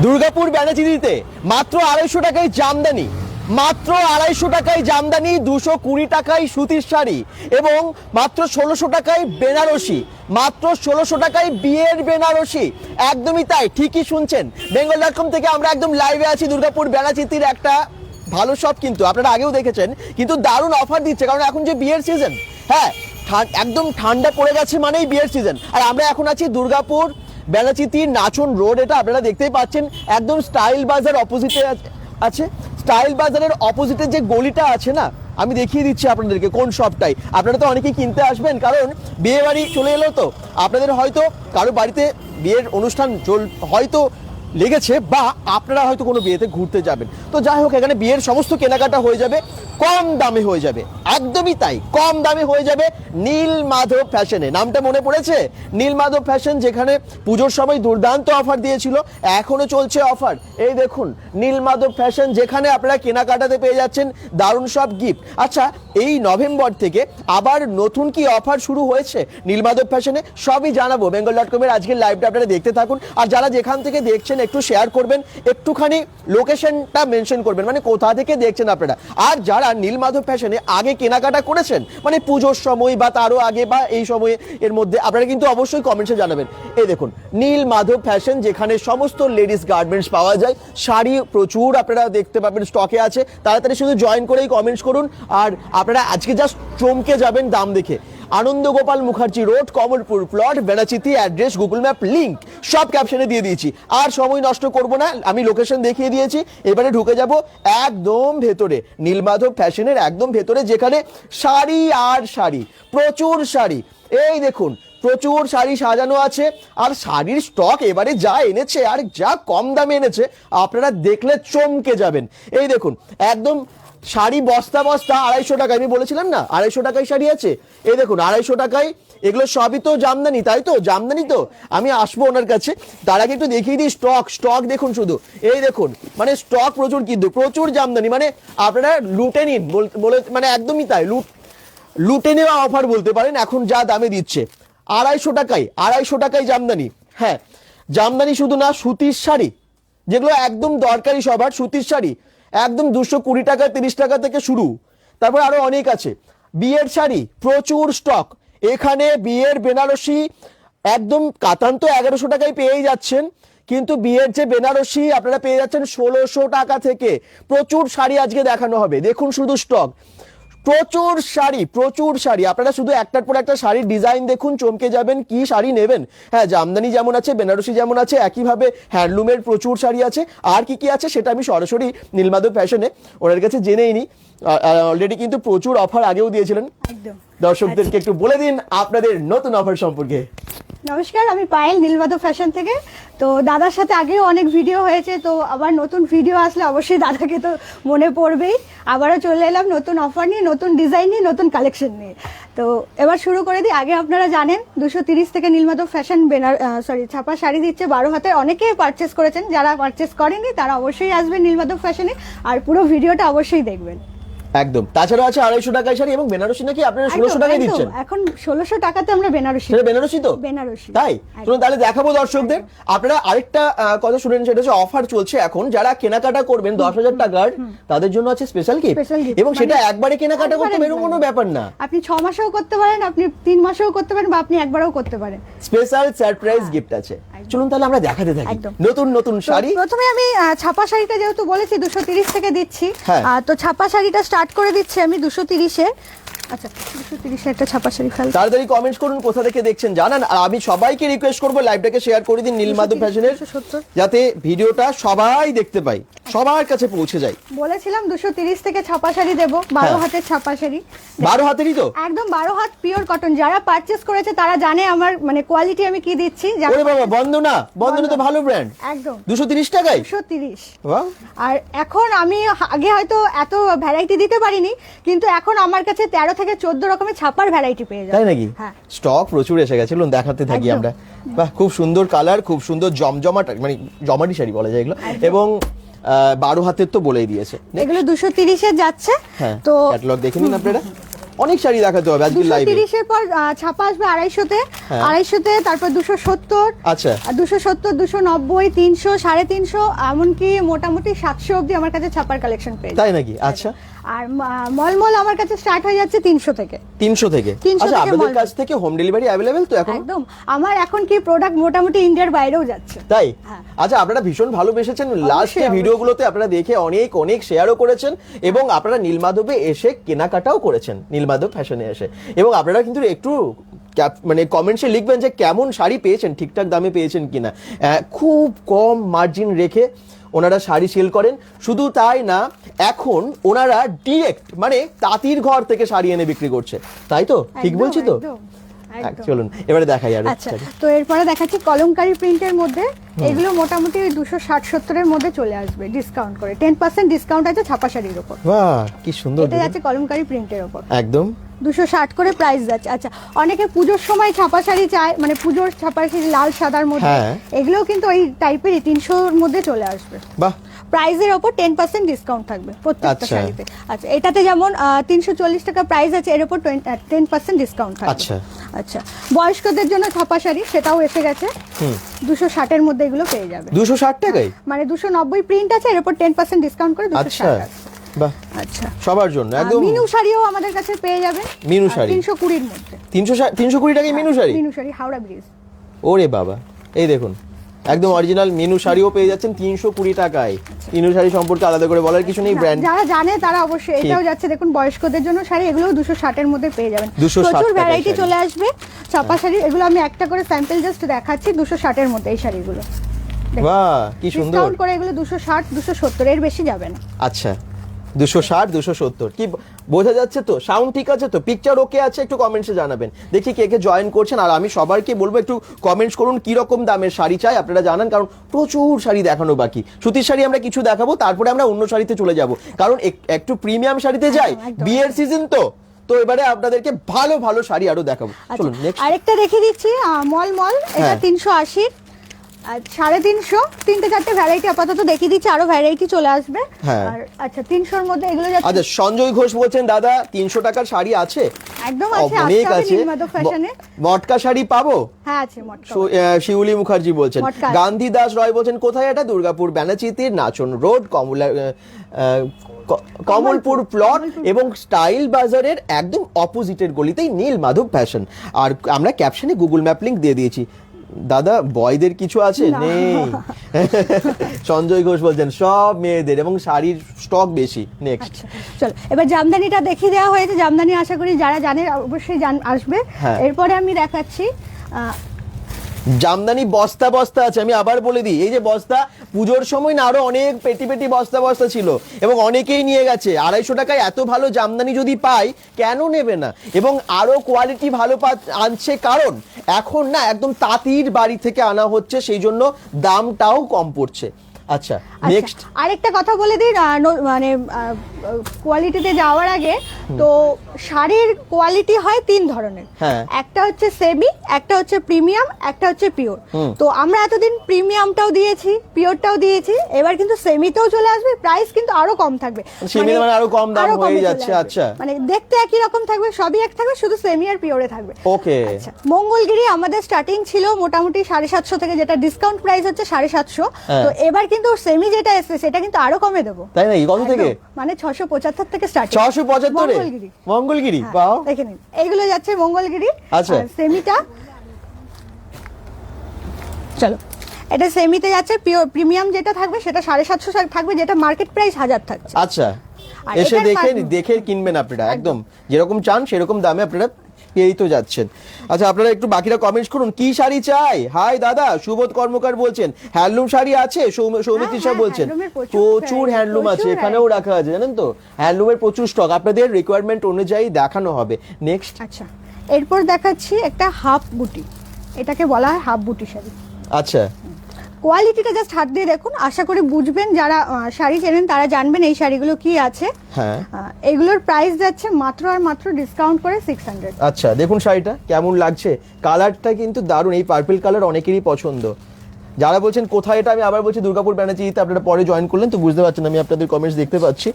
দুর্গাপুর ব্যানাচিরিতে মাত্র 250 টাকায় জামদানি, মাত্র 250 টাকায় জামদানি, 220 টাকায় সুতির শাড়ি এবং মাত্র 1600 টাকায় বেনারসি, মাত্র 1600 টাকায় বিয়ের বেনারসি। একদমই তাই, ঠিকই শুনছেন। bengal.com থেকে আমরা একদম লাইভে আছি। দুর্গাপুর ব্যানাচিরির একটা ভালো শপ, কিন্তু আপনারা আগেও দেখেছেন, কিন্তু দারুণ অফার দিচ্ছে, কারণ এখন যে বিয়ের সিজন, হ্যাঁ একদম ঠান্ডা পড়ে গেছে মানেই বিয়ের সিজন। আর আমরা এখন আছি দুর্গাপুর ব্যানাচিতির নাচন রোড, এটা আপনারা দেখতেই পাচ্ছেন, একদম স্টাইল বাজার অপোজিটে আছে। স্টাইল বাজারের অপোজিটে যে গলিটা আছে না, আমি দেখিয়ে দিচ্ছি আপনাদেরকে কোন শপটাই। আপনারা তো অনেকেই কিনতে আসবেন, কারণ বিয়ে বাড়ি চলে এলো, তো আপনাদের হয়তো কারো বাড়িতে বিয়ের অনুষ্ঠান হয়তো লেগেছে, বা আপনারা হয়তো কোনো বিয়েতে ঘুরতে যাবেন। তো যাই হোক, এখানে বিয়ের সমস্ত কেনাকাটা হয়ে যাবে, কম দামে হয়ে যাবে। একদমই তাই, কম দামে হয়ে যাবে নীলমাধব ফ্যাশনে। নামটা মনে পড়েছে? নীলমাধব ফ্যাশন, যেখানে পুজোর সময় দুর্দান্ত অফার দিয়েছিল, এখনো চলছে অফার। এই দেখুন নীলমাধব ফ্যাশন, যেখানে আপনারা কেনাকাটাতে পেয়ে যাচ্ছেন দারুণ সব গিফট। আচ্ছা, এই নভেম্বর থেকে আবার নতুন কি অফার শুরু হয়েছে নীলমাধব ফ্যাশনে, সবই জানাবো। bengal.com এর আজকের লাইভটা আপনারা দেখতে থাকুন। আর যারা যেখান থেকে দেখছেন একটু শেয়ার করবেন, একটুখানি লোকেশনটা মেনশন করবেন, মানে কোথা থেকে দেখছেন আপনারা। আর যারা নীলমাধব ফ্যাশনে আগে কেনাকাটা করেছেন, মানে পুজোর সময় বা তারও আগে বা এই সময়ে এর মধ্যে, আপনারা কিন্তু অবশ্যই কমেন্টসে জানাবেন। এই দেখুন নীলমাধব ফ্যাশন, যেখানে সমস্ত লেডিস গার্মেন্টস পাওয়া যায়, শাড়ি প্রচুর আপনারা দেখতে পাবেন, স্টকে আছে। তাড়াতাড়ি শুধু জয়েন করেই কমেন্টস করুন। আর আপনারা আজকে জাস্ট চমকে যাবেন দাম দেখে। Anand Gopal Mukherjee road, Kamalpur plot, Benachity, address, Google map link সব ক্যাপশনে দিয়ে দিয়েছি। আর সময় নষ্ট করব না, আমি লোকেশন দেখিয়ে দিয়েছি। এবারে ঢুকে যাব একদম ভেতরে, নীলমাধব ফ্যাশনের একদম ভেতরে, যেখানে শাড়ি আর শাড়ি, প্রচুর শাড়ি। এই দেখুন প্রচুর শাড়ি সাজানো আছে। আর শাড়ির স্টক এবারে যা এনেছে, আর যা কম দামে এনেছে, আপনারা দেখলে চমকে যাবেন। এই দেখুন একদম শাড়ি বস্তা বস্তা 250 টাকায়, আমি বলেছিলাম না 250 টাকায় শাড়ি আছে। এই দেখুন 250 টাকায়, এগুলো সবই তো জামদানি, তাই তো? জামদানি তো। আমি আসবো ওনার কাছে, তার আগে একটু দেখিয়ে দিই স্টক দেখুন শুধু। এই দেখুন, মানে স্টক প্রচুর, কিন্তু প্রচুর জামদানি, মানে আপনারা লুটে নিন বলে, মানে একদমই তাই, লুটে নেওয়া অফার বলতে পারেন এখন যা দামে দিচ্ছে। 250 টাকায় জামদানি। হ্যাঁ, জামদানি শুধু না, সুতির শাড়ি, যেগুলো একদম দরকারি সবার, সুতির শাড়ি একদম 220 টাকা 30 টাকা থেকে শুরু। তারপর আরো অনেক আছে। বিয়ের শাড়ি প্রচুর স্টক এখানে। বিয়ের বেনারসি একদম কাতান তো 1100 টাকায় পেয়েই যাচ্ছেন, কিন্তু বিয়ের যে বেনারসি আপনারা পেয়ে যাচ্ছেন 1600 টাকা থেকে। প্রচুর শাড়ি আজকে দেখানো হবে, দেখুন শুধু স্টক, প্রচুর শাড়ি, প্রচুর শাড়ি। আপনারা শুধু একটার পর একটা শাড়ির ডিজাইন দেখুন, চমকে যাবেন কি শাড়ি নেবেন। হ্যাঁ, জামদানি যেমন আছে, বেনারসি যেমন আছে, একইভাবে হ্যান্ডলুমের প্রচুর শাড়ি আছে। আর কি কি আছে সেটা আমি সরাসরি নীলমাধব ফ্যাশনে ওনার কাছে জেনেই নি। অলরেডি কিন্তু প্রচুর অফার আগেও দিয়েছিলেন। দর্শকদেরকে একটু বলে দিন আপনাদের নতুন অফার সম্পর্কে। নমস্কার, আমি পায়েল, নীলমাধব ফ্যাশন থেকে। তো দাদার সাথে আগেও অনেক ভিডিও হয়েছে, তো আবার নতুন ভিডিও আসলে অবশ্যই দাদাকে তো মনে পড়বেই। আবারও চলে এলাম নতুন অফার নিয়ে, নতুন ডিজাইন নিয়ে, নতুন কালেকশন নিয়ে। তো এবার শুরু করে দিই। আগে আপনারা জানেন 230 থেকে নীলমাধব ফ্যাশন ছাপা শাড়ি দিচ্ছে 12 হাতের। অনেকেই পারচেস করেছেন, যারা পারচেস করেননি তারা অবশ্যই আসবেন নীলমাধব ফ্যাশনে, আর পুরো ভিডিওটা অবশ্যই দেখবেন। একদম। তাছাড়া আছে 250 টাকায় শাড়ি, এবং বেনারসি নাকি আপনারা 1600 টাকায় দিচ্ছেন এখন। 1600 টাকাতে আমরা বেনারসি। সেটা বেনারসি তো? বেনারসি। তাই চলুন তাহলে দেখাবো দর্শকদের। আপনারা আরেকটা কথা শুনেন, সেটা হচ্ছে অফার চলছে এখন। যারা কেনাকাটা করবেন 10,000 টাকার, তাদের জন্য আছে স্পেশাল গিফট, এবং সেটা একবারে কেনাকাটা করতে এরকম কোনো ব্যাপার না। আপনি 6 মাসেও করতে পারেন, আপনি 3 মাসেও করতে পারেন, বা আপনি একবারও করতে পারেন। স্পেশাল সারপ্রাইজ গিফট আছে। চলুন তাহলে আমরা দেখাতে থাকি নতুন নতুন শাড়ি। প্রথমে আমি ছাপা শাড়িটা যেহেতু বলেছি 230 থেকে দিচ্ছি, হ্যাঁ। তো ছাপা শাড়িটা স্টার্ট করে দিচ্ছি আমি 230-এ। আচ্ছা, 230-এ একটা ছাপা শাড়ি ফেল। তাড়াতাড়ি কমেন্টস করুন কোথা থেকে দেখছেন জানান। আর আমি সবাইকে রিকোয়েস্ট করবো লাইভটাকে শেয়ার করে দিন নীলমাধব ফ্যাশনের, যাতে ভিডিওটা সবাই দেখতে পাই, সবার কাছে পৌঁছে যায়। বলেছিলাম 230 থেকে ছাপা শাড়ি দেব, 12 হাতের ছাপা শাড়ি। 12 হাতেরই তো? একদম 12 হাত পিওর কটন। যারা পারচেজ করেছে তারা জানে আমার মানে কোয়ালিটি আমি কি দিচ্ছি। ওরে বাবা, বন্দনা তো ভালো ব্র্যান্ড। একদম 230 টাকায়। 230। ওয়াও। আর এখন আমি আগে হয়তো এত ভ্যারাইটি দিতে পারিনি, কিন্তু এখন আমার কাছে 13 থেকে 14 রকমের ছাপার ভ্যারাইটি পেয়ে যাবেন। তাই নাকি? হ্যাঁ, স্টক প্রচুর এসে গেছে, চলুন দেখাতে থাকি আমরা। বাহ, খুব সুন্দর কালার, খুব সুন্দর জমজমাট, মানে জমাটি শাড়ি বলা যায় এগুলো। এবং 12 হাতের তো বলেই দিয়েছে। এগুলো 230-এ যাচ্ছে। হ্যাঁ, তো ক্যাটালগ দেখে নিন আপনারা। অনেক শাড়ি দেখাতে হবে আজকে লাইভে। 230 এর পর ছাপা আসবে 250-তে, হ্যাঁ। 250-তে, তারপর 270, আচ্ছা 270, 290, 300, 350, এমনকি মোটামুটি 700 অবধি আমার কাছে ছাপার কালেকশন পেয়ে যাবে। তাই নাকি? আচ্ছা আর মলমল আমার কাছে স্টার্ট হয়ে যাচ্ছে 300 থেকে। 300 থেকে? 300 আচ্ছা থেকে আপনাদের মলমল। কাছ থেকে হোম ডেলিভারি অ্যাভেলেবেল তো এখন? একদম, আমার এখন কি প্রোডাক্ট মোটামুটি ইন্ডিয়ার বাইরেও যাচ্ছে। তাই? হ্যাঁ। আচ্ছা আপনারা ভীষণ ভালোবেসেছেন, লাস্টে অবশ্যই। ভিডিওগুলোতে আপনারা দেখে অনেক অনেক শেয়ারও করেছেন এবং আপনারা নীলমাধবে এসে কেনাকাটাও করেছেন, নীলমাধব ফ্যাশনে এসে। এবং আপনারা কিন্তু একটু মানে কমেন্টসে লিখবেন যে কেমন শাড়ি পেয়েছেন, ঠিকঠাক দামে পেয়েছেন কিনা। খুব কম মার্জিন রেখে ওনারা শাড়ি সেল করেন। শুধু তাই না, এখন ওনারা ডিরেক্ট মানে তাঁতির ঘর থেকে শাড়ি এনে বিক্রি করছে, তাই তো? ঠিক একদম, বলছি তো? একদম, একদম। চলুন এবারে দেখাই আর আচ্ছা, তো এরপরে দেখাচ্ছি কলমকারী প্রিন্টের মধ্যে। এগুলো মোটামুটি 260-70 এর মধ্যে চলে আসবে ডিসকাউন্ট করে। 10% ডিসকাউন্ট আছে ছাপা শাড়ির উপর। বাহ কি সুন্দর, এটা যাচ্ছে কলমকারী প্রিন্টের উপর, একদম 260 করে প্রাইস যাচ্ছে। আচ্ছা, অনেকে পুজোর সময় ছাপা শাড়ি চায়, মানে পুজোর ছাপা শাড়ি লাল সাদার মধ্যে, হ্যাঁ। এগুলোও কিন্তু ওই টাইপেরই 300-র মধ্যে চলে আসবে। বাহ প্রাইসের ওপর 10% ডিসকাউন্ট থাকবে প্রত্যেকটা আচ্ছা। শাড়িতে। আচ্ছা, এটাতে যেমন 340 টাকা প্রাইস আছে, এর উপর 10% ডিসকাউন্ট থাকবে। আচ্ছা। আচ্ছা, বয়স্কদের জন্য ছাপা শাড়ি সেটাও এসে গেছে। 260 এর মধ্যে এগুলো পেয়ে যাবে। 260 টাকায়? মানে 290 প্রিন্ট আছে, এর উপর 10% ডিসকাউন্ট করে 260 আচ্ছা আছে। বাহ, আচ্ছা, সবার জন্য একদম। মিনু শাড়িও আমাদের কাছে পেয়ে যাবে। মিনু শাড়ি 320 এর মধ্যে। 320 টাকায় মিনু শাড়ি? মিনু শাড়ি হাওড়া ব্রিজ। ওরে বাবা, এই দেখুন একদম অরিজিনাল মিনু শাড়িও পেয়ে যাচ্ছেন 320 টাকায়। মিনু শাড়ি সম্পর্কে আলাদা করে বলার কিছু নেই, ব্র্যান্ড যারা জানে তারা অবশ্যই। এটাও যাচ্ছে দেখুন বয়স্কদের জন্য শাড়ি, এগুলো 260 এর মধ্যে পেয়ে যাবেন। 260 প্রচুর টাকায় ভ্যারাইটি শাড়ি। চলে আসবে ছাপা শাড়ি। এগুলো আমি একটা করে স্যাম্পল জাস্ট দেখাচ্ছি। 260 এর মধ্যে এই শাড়িগুলো বাহ কি সুন্দর। ডিসকাউন্ট করে এগুলো 260, 270 এর বেশি যাবে না। আচ্ছা 260, 270 কি বোঝা যাচ্ছে তো? সাউন্ড ঠিক আছে তো? পিকচার ওকে আছে? একটু কমেন্টসে জানাবেন, দেখি কে কে জয়েন করছেন। আর আমি সবাইকে বলবো একটু কমেন্টস করুন কি রকম দামের শাড়ি চাই আপনারা জানান, কারণ প্রচুর শাড়ি দেখানো বাকি। সুতির শাড়ি আমরা কিছু দেখাবো, তারপরে আমরা অন্য শাড়িতে চলে যাব, কারণ একটু প্রিমিয়াম শাড়িতে যাই, একদম। বিয়ের সিজন তো এবারে আপনাদেরকে ভালো ভালো শাড়ি আরো দেখাবো। চলুন নেক্সট। আরেকটা দেখিয়ে দিচ্ছি মল এটা হ্যাঁ। 380 আর 350, 3-4টে ভ্যারাইটি আপাতত দেখিয়ে দিচ্ছি, আরো ভ্যারাইটি চলে আসবে। হ্যাঁ। আর আচ্ছা 300-র মধ্যে এগুলো যাচ্ছে। আচ্ছা সঞ্জয় ঘোষ বলছেন দাদা 300 টাকার শাড়ি আছে? একদম আছে, অনেক আসতে হবে আছে। নীলমাধব ফ্যাশনে। মটকা শাড়ি পাবো? হ্যাঁ আছে মটকা। শিউলি মুখার্জি বলছেন। মটকা। গান্ধী দাস রয় বলছেন কোথায় এটা? দুর্গাপুর ব্যানাচিতির নাচন রোড, কমলপুর প্লট এবং স্টাইল বাজারের একদম অপোজিটের গলিতেই নীলমাধব ফ্যাশন। আর আমরা ক্যাপশনে গুগল ম্যাপ লিংক দিয়ে দিয়েছি। দাদা বয়দের কিছু আছে? না। নেই। সঞ্জয় ঘোষ বলছেন সব মেয়েদের এবং শাড়ির স্টক বেশি। নেক্সট। আচ্ছা চলো, এবার জামদানিটা দেখিয়ে দেওয়া হয়েছে। জামদানি আশা করি যারা জানে অবশ্যই আসবে। হ্যাঁ। এরপরে আমি দেখাচ্ছি জামদানি বস্তা বস্তা আছে। আমি আবার বলে দিই, এই যে বস্তা পুজোর সময় না আরো অনেক পেটি পেটি বস্তা বস্তা ছিল এবং অনেকেই নিয়ে গেছে। 250 টাকায় এত ভালো জামদানি যদি পাই কেন নেবে না? এবং আরো কোয়ালিটি ভালো আনছে, কারণ এখন না একদম তাঁতির বাড়ি থেকে আনা হচ্ছে, সেই জন্য দামটাও কম পড়ছে। আচ্ছা নেক্সট। আরেকটা কথা বলে দিই, মানে কোয়ালিটিতে যাওয়ার আগে, তো শাড়ির কোয়ালিটি হয় 3 ধরনের। হ্যাঁ। একটা হচ্ছে সেমি, একটা হচ্ছে প্রিমিয়াম, একটা হচ্ছে পিওর। তো আমরা এতদিন প্রিমিয়ামটাও দিয়েছি, পিওরটাও দিয়েছি, এবার কিন্তু সেমিতেও চলে আসবে, প্রাইস কিন্তু আরো কম থাকবে। সেমিতে মানে আরো কম দাম আরো কমে হয়ে চলে যাচ্ছে। আসবে। আচ্ছা মানে দেখতে একই রকম থাকবে, সবই এক থাকবে, শুধু সেমি আর পিওরে থাকবে। ওকে। আচ্ছা, মঙ্গলগিরি আমাদের স্টার্টিং ছিল মোটামুটি 750 থেকে, যেটা ডিসকাউন্ট প্রাইস হচ্ছে 750। তো এবার কিন্তু সেমি যেটা এসেছে সেটা কিন্তু আরো কমে দেবো। তাই নাকি? কত থেকে? মানে 675 থেকে স্টার্ট। 675 এ? মঙ্গলগিরি। মঙ্গলগিরি, হ্যাঁ, বাহ। দেখে নিন এইগুলো যাচ্ছে মঙ্গলগিরি। আচ্ছা। আর সেমিটা চলো, এটা সেমিতে যাচ্ছে পিওর প্রিমিয়াম যেটা থাকবে সেটা 750 থাকবে, যেটা মার্কেট প্রাইস 1000 থাকছে। আচ্ছা আর এসে এটার দেখে পাশ- দেখে কিনবেন আপনারা, একদম যেরকম চান সেরকম দামে আপনারা পেয়েই তো যাচ্ছেন। আচ্ছা আপনারা একটু বাকিরা কমেন্টস করুন কি শাড়ি চাই। হাই দাদা, সুবোধ কর্মকার বলছেন হ্যান্ডলুম শাড়ি আছে? সৌমিত্রী সাহেব হ্যাঁ, বলছেন হ্যান্ডলুমের প্রচুর প্রচুর variety, হ্যান্ডলুম আছে, প্রচুর এখানেও রাখা আছে জানেন তো। হ্যান্ডলুমের প্রচুর স্টক, আপনাদের রিকোয়ারমেন্ট অনুযায়ী দেখানো হবে। নেক্সট। আচ্ছা, এরপর দেখাচ্ছি একটা হাফ বুটি, এটাকে বলা হয় হাফ বুটি শাড়ি। আচ্ছা কোয়ালিটিটা জাস্ট হাত দিয়ে দেখুন, আশা করি বুঝবেন, যারা শাড়ি চেনেন তারা জানবেন এই শাড়িগুলো কি আছে। হ্যাঁ এগুলোর প্রাইস যাচ্ছে মাত্র আর মাত্র ডিসকাউন্ট করে 600। আচ্ছা দেখুন শাড়িটা কেমন লাগছে, কালারটা কিন্তু দারুণ, এই পার্পল কালার অনেকেরই পছন্দ। যারা বলছেন কোথায় এটা, আমি আবার বলছি দুর্গাপুর ব্যানার্জিতে, আপনারা পরে জয়েন করলেন তো বুঝতে পারছেন, আমি আপনাদের কমেন্টস দেখতে পাচ্ছি।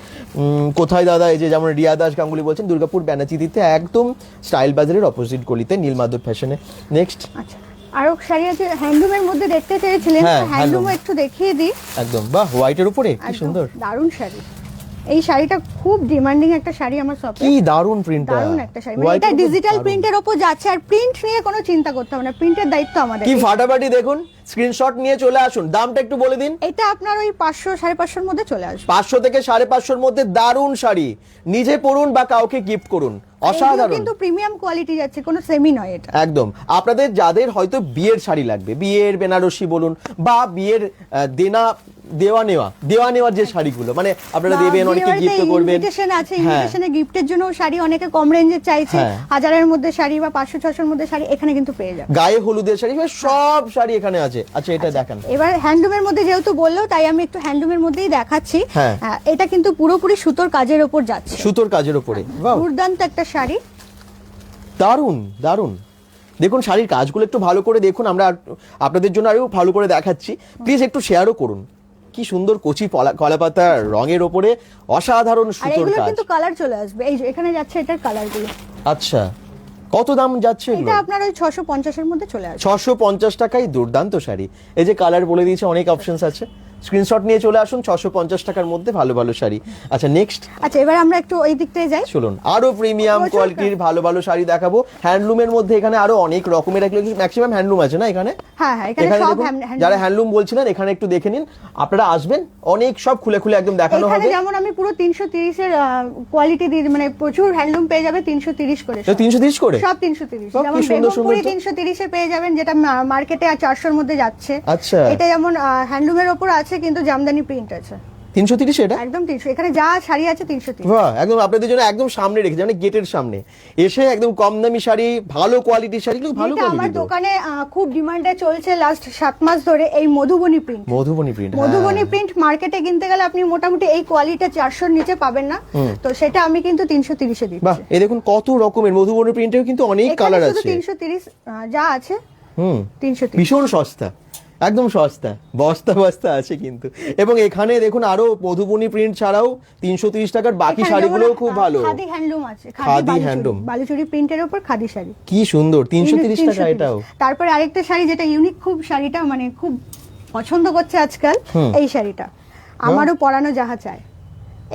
কোথায় দাদা, এই যে যেমন রিয়া দাস গাঙ্গুলি বলছেন দুর্গাপুর ব্যানার্জিতে, একদম স্টাইল বাজারের অপোজিট গলিতে নীলমাধব ফ্যাশনে। নেক্সট আচ্ছা, আরো শাড়ি আছে হ্যান্ডলুমের মধ্যে, দেখতে চেয়েছিলেন, হ্যাঁ, হ্যান্ডলুম handloom। একটু দেখিয়ে দিই। একদম বাহ, হোয়াইটের উপরে কি একদম সুন্দর, দারুণ শাড়ি। এই শাড়িটা খুব ডিমান্ডিং একটা শাড়ি আমার শপে। কি দারুণ প্রিন্টটা, দারুণ একটা শাড়ি, মানে এটা ডিজিটাল প্রিন্টের উপর যাচ্ছে, আর প্রিন্ট নিয়ে কোনো চিন্তা করতে হবে না, প্রিন্টের দায়িত্ব আমাদের। কি ফাটাফাটি, দেখুন স্ক্রিনশট নিয়ে চলে আসুন। দামটা একটু বলে দিন। এটা আপনার ওই 500-550 মধ্যে চলে আসবে। 500 থেকে 550 মধ্যে দারুণ শাড়ি, নিজে পরুন বা কাউকে গিফট করুন, অসাধারণ। কিন্তু প্রিমিয়াম কোয়ালিটি যাচ্ছে, কোনো সেমি নয় এটা। একদম, আপনাদের যাদের হয়তো বিয়ের শাড়ি লাগবে, বিয়ের বেনারসি বলুন বা বিয়ের দেওয়া নেওয়ার যে শাড়িগুলো, মানে আপনারা দেবেন, অনেকে গিফট করবেন। ইনভিটেশন আছে, ইনভিটেশনে গিফটের জন্য শাড়ি অনেকে কম রেঞ্জের চাইছে, 1000-এর মধ্যে শাড়ি বা 500-600-এর মধ্যে শাড়ি এখানে কিন্তু পেয়ে যাবে। গায়ে হলুদের শাড়ি, সব শাড়ি এখানে আছে। আচ্ছা, এটা দেখান। এবার হ্যান্ডলুমের মধ্যে যেহেতু বললো, তাই আমি একটু হ্যান্ডলুমের মধ্যেই দেখাচ্ছি। এটা কিন্তু পুরোপুরি সুতোর কাজের উপর যাচ্ছে, সুতোর কাজের উপরে। বাহ, দুর্দান্ত একটা শাড়ি, দারুণ দারুণ। দেখুন শাড়ির কাজগুলো একটু ভালো করে দেখুন, আমরা আপনাদের জন্য আরো ভালো করে দেখাচ্ছি, প্লিজ একটু শেয়ারও করুন। কি সুন্দর কচি কলাপাতা রঙের ওপরে অসাধারণ আর সুতোর এগুলো কাজ। কিন্তু কালার চলে আসবে, এই যে এখানে যাচ্ছে এটার কালারগুলো। আচ্ছা, কত দাম যাচ্ছে এগুলো? এটা আপনার ওই 650-এর মধ্যে চলে আসবে। 650 টাকায় দুর্দান্ত শাড়ি। এই যে কালার বলে দিয়েছে, অনেক অপশনস আছে, স্ক্রিনশট নিয়ে চলে আসুন। 650 টাকার মধ্যে ভালো ভালো শাড়ি। আচ্ছা, নেক্সট। আচ্ছা, এবার আমরা একটু ওই দিকটায় যাই, চলুন আরো প্রিমিয়াম কোয়ালিটির ভালো ভালো শাড়ি দেখাবো। হ্যান্ডলুমের মধ্যে এখানে আরো অনেক রকমের, ম্যাক্সিমাম হ্যান্ডলুম আছে না এখানে? হ্যাঁ, এখানে সব দেখুন, যারা হ্যান্ডলুম বলছিলেন এখানে একটু দেখে নিন, আপনারা আসবেন, অনেক সব খুলে খুলে একদম দেখানো হবে। যেমন আমি পুরো 330 এর কোয়ালিটি দিয়ে, মানে প্রচুর হ্যান্ডলুম পেয়ে যাবে 330 করে। 330 করে সব 330, সব যেমন কি সুন্দর সুন্দর 330 এ পেয়ে যাবেন, যেটা মার্কেটে 400-এর মধ্যে যাচ্ছে। আচ্ছা, এটা যেমন হ্যান্ডলুমের উপর আছে, কিন্তু জামদানি প্রিন্ট আছে। 330 এটা একদম 300, এখানে যা শাড়ি আছে 330। বাহ, একদম আপনাদের জন্য একদম সামনে রেখেছে, মানে গেটের সামনে এসে একদম কম দামি শাড়ি, ভালো কোয়ালিটির শাড়ি, ভালো এটা আমার কোয়ালিটি। দোকানে খুব ডিমান্ডে চলছে লাস্ট 7 মাস ধরে, এই মধুবনী প্রিন্ট। মধুবনী প্রিন্ট মার্কেটে কিনতে গেলে আপনি মোটামুটি এই কোয়ালিটি 400-র নিচে পাবেন না, তো সেটা আমি কিন্তু 330 এ দিচ্ছি। বাহ, এই দেখুন কত রকমের মধুবনী প্রিন্টেও কিন্তু অনেক কালার আছে। 330 যা আছে 330, ভীষণ সস্তা, একদম সস্তা, বস্তা বস্তা আছে কিন্তু। এবং এখানে দেখুন আরো মধুবনী প্রিন্ট ছাড়াও 330 টাকার বাকি শাড়িগুলোও খুব ভালো। খাদি হ্যান্ডলুম আছে, খাদি হ্যান্ডলুম, বালুচুরি প্রিন্টের উপর খাদি শাড়ি, কি সুন্দর, 330 টাকা এটাও। তারপরে আরেকটা শাড়ি যেটা ইউনিক, খুব শাড়িটা মানে খুব পছন্দ করছে আজকাল, এই শাড়িটা আমারও পরানো যাহা চায়।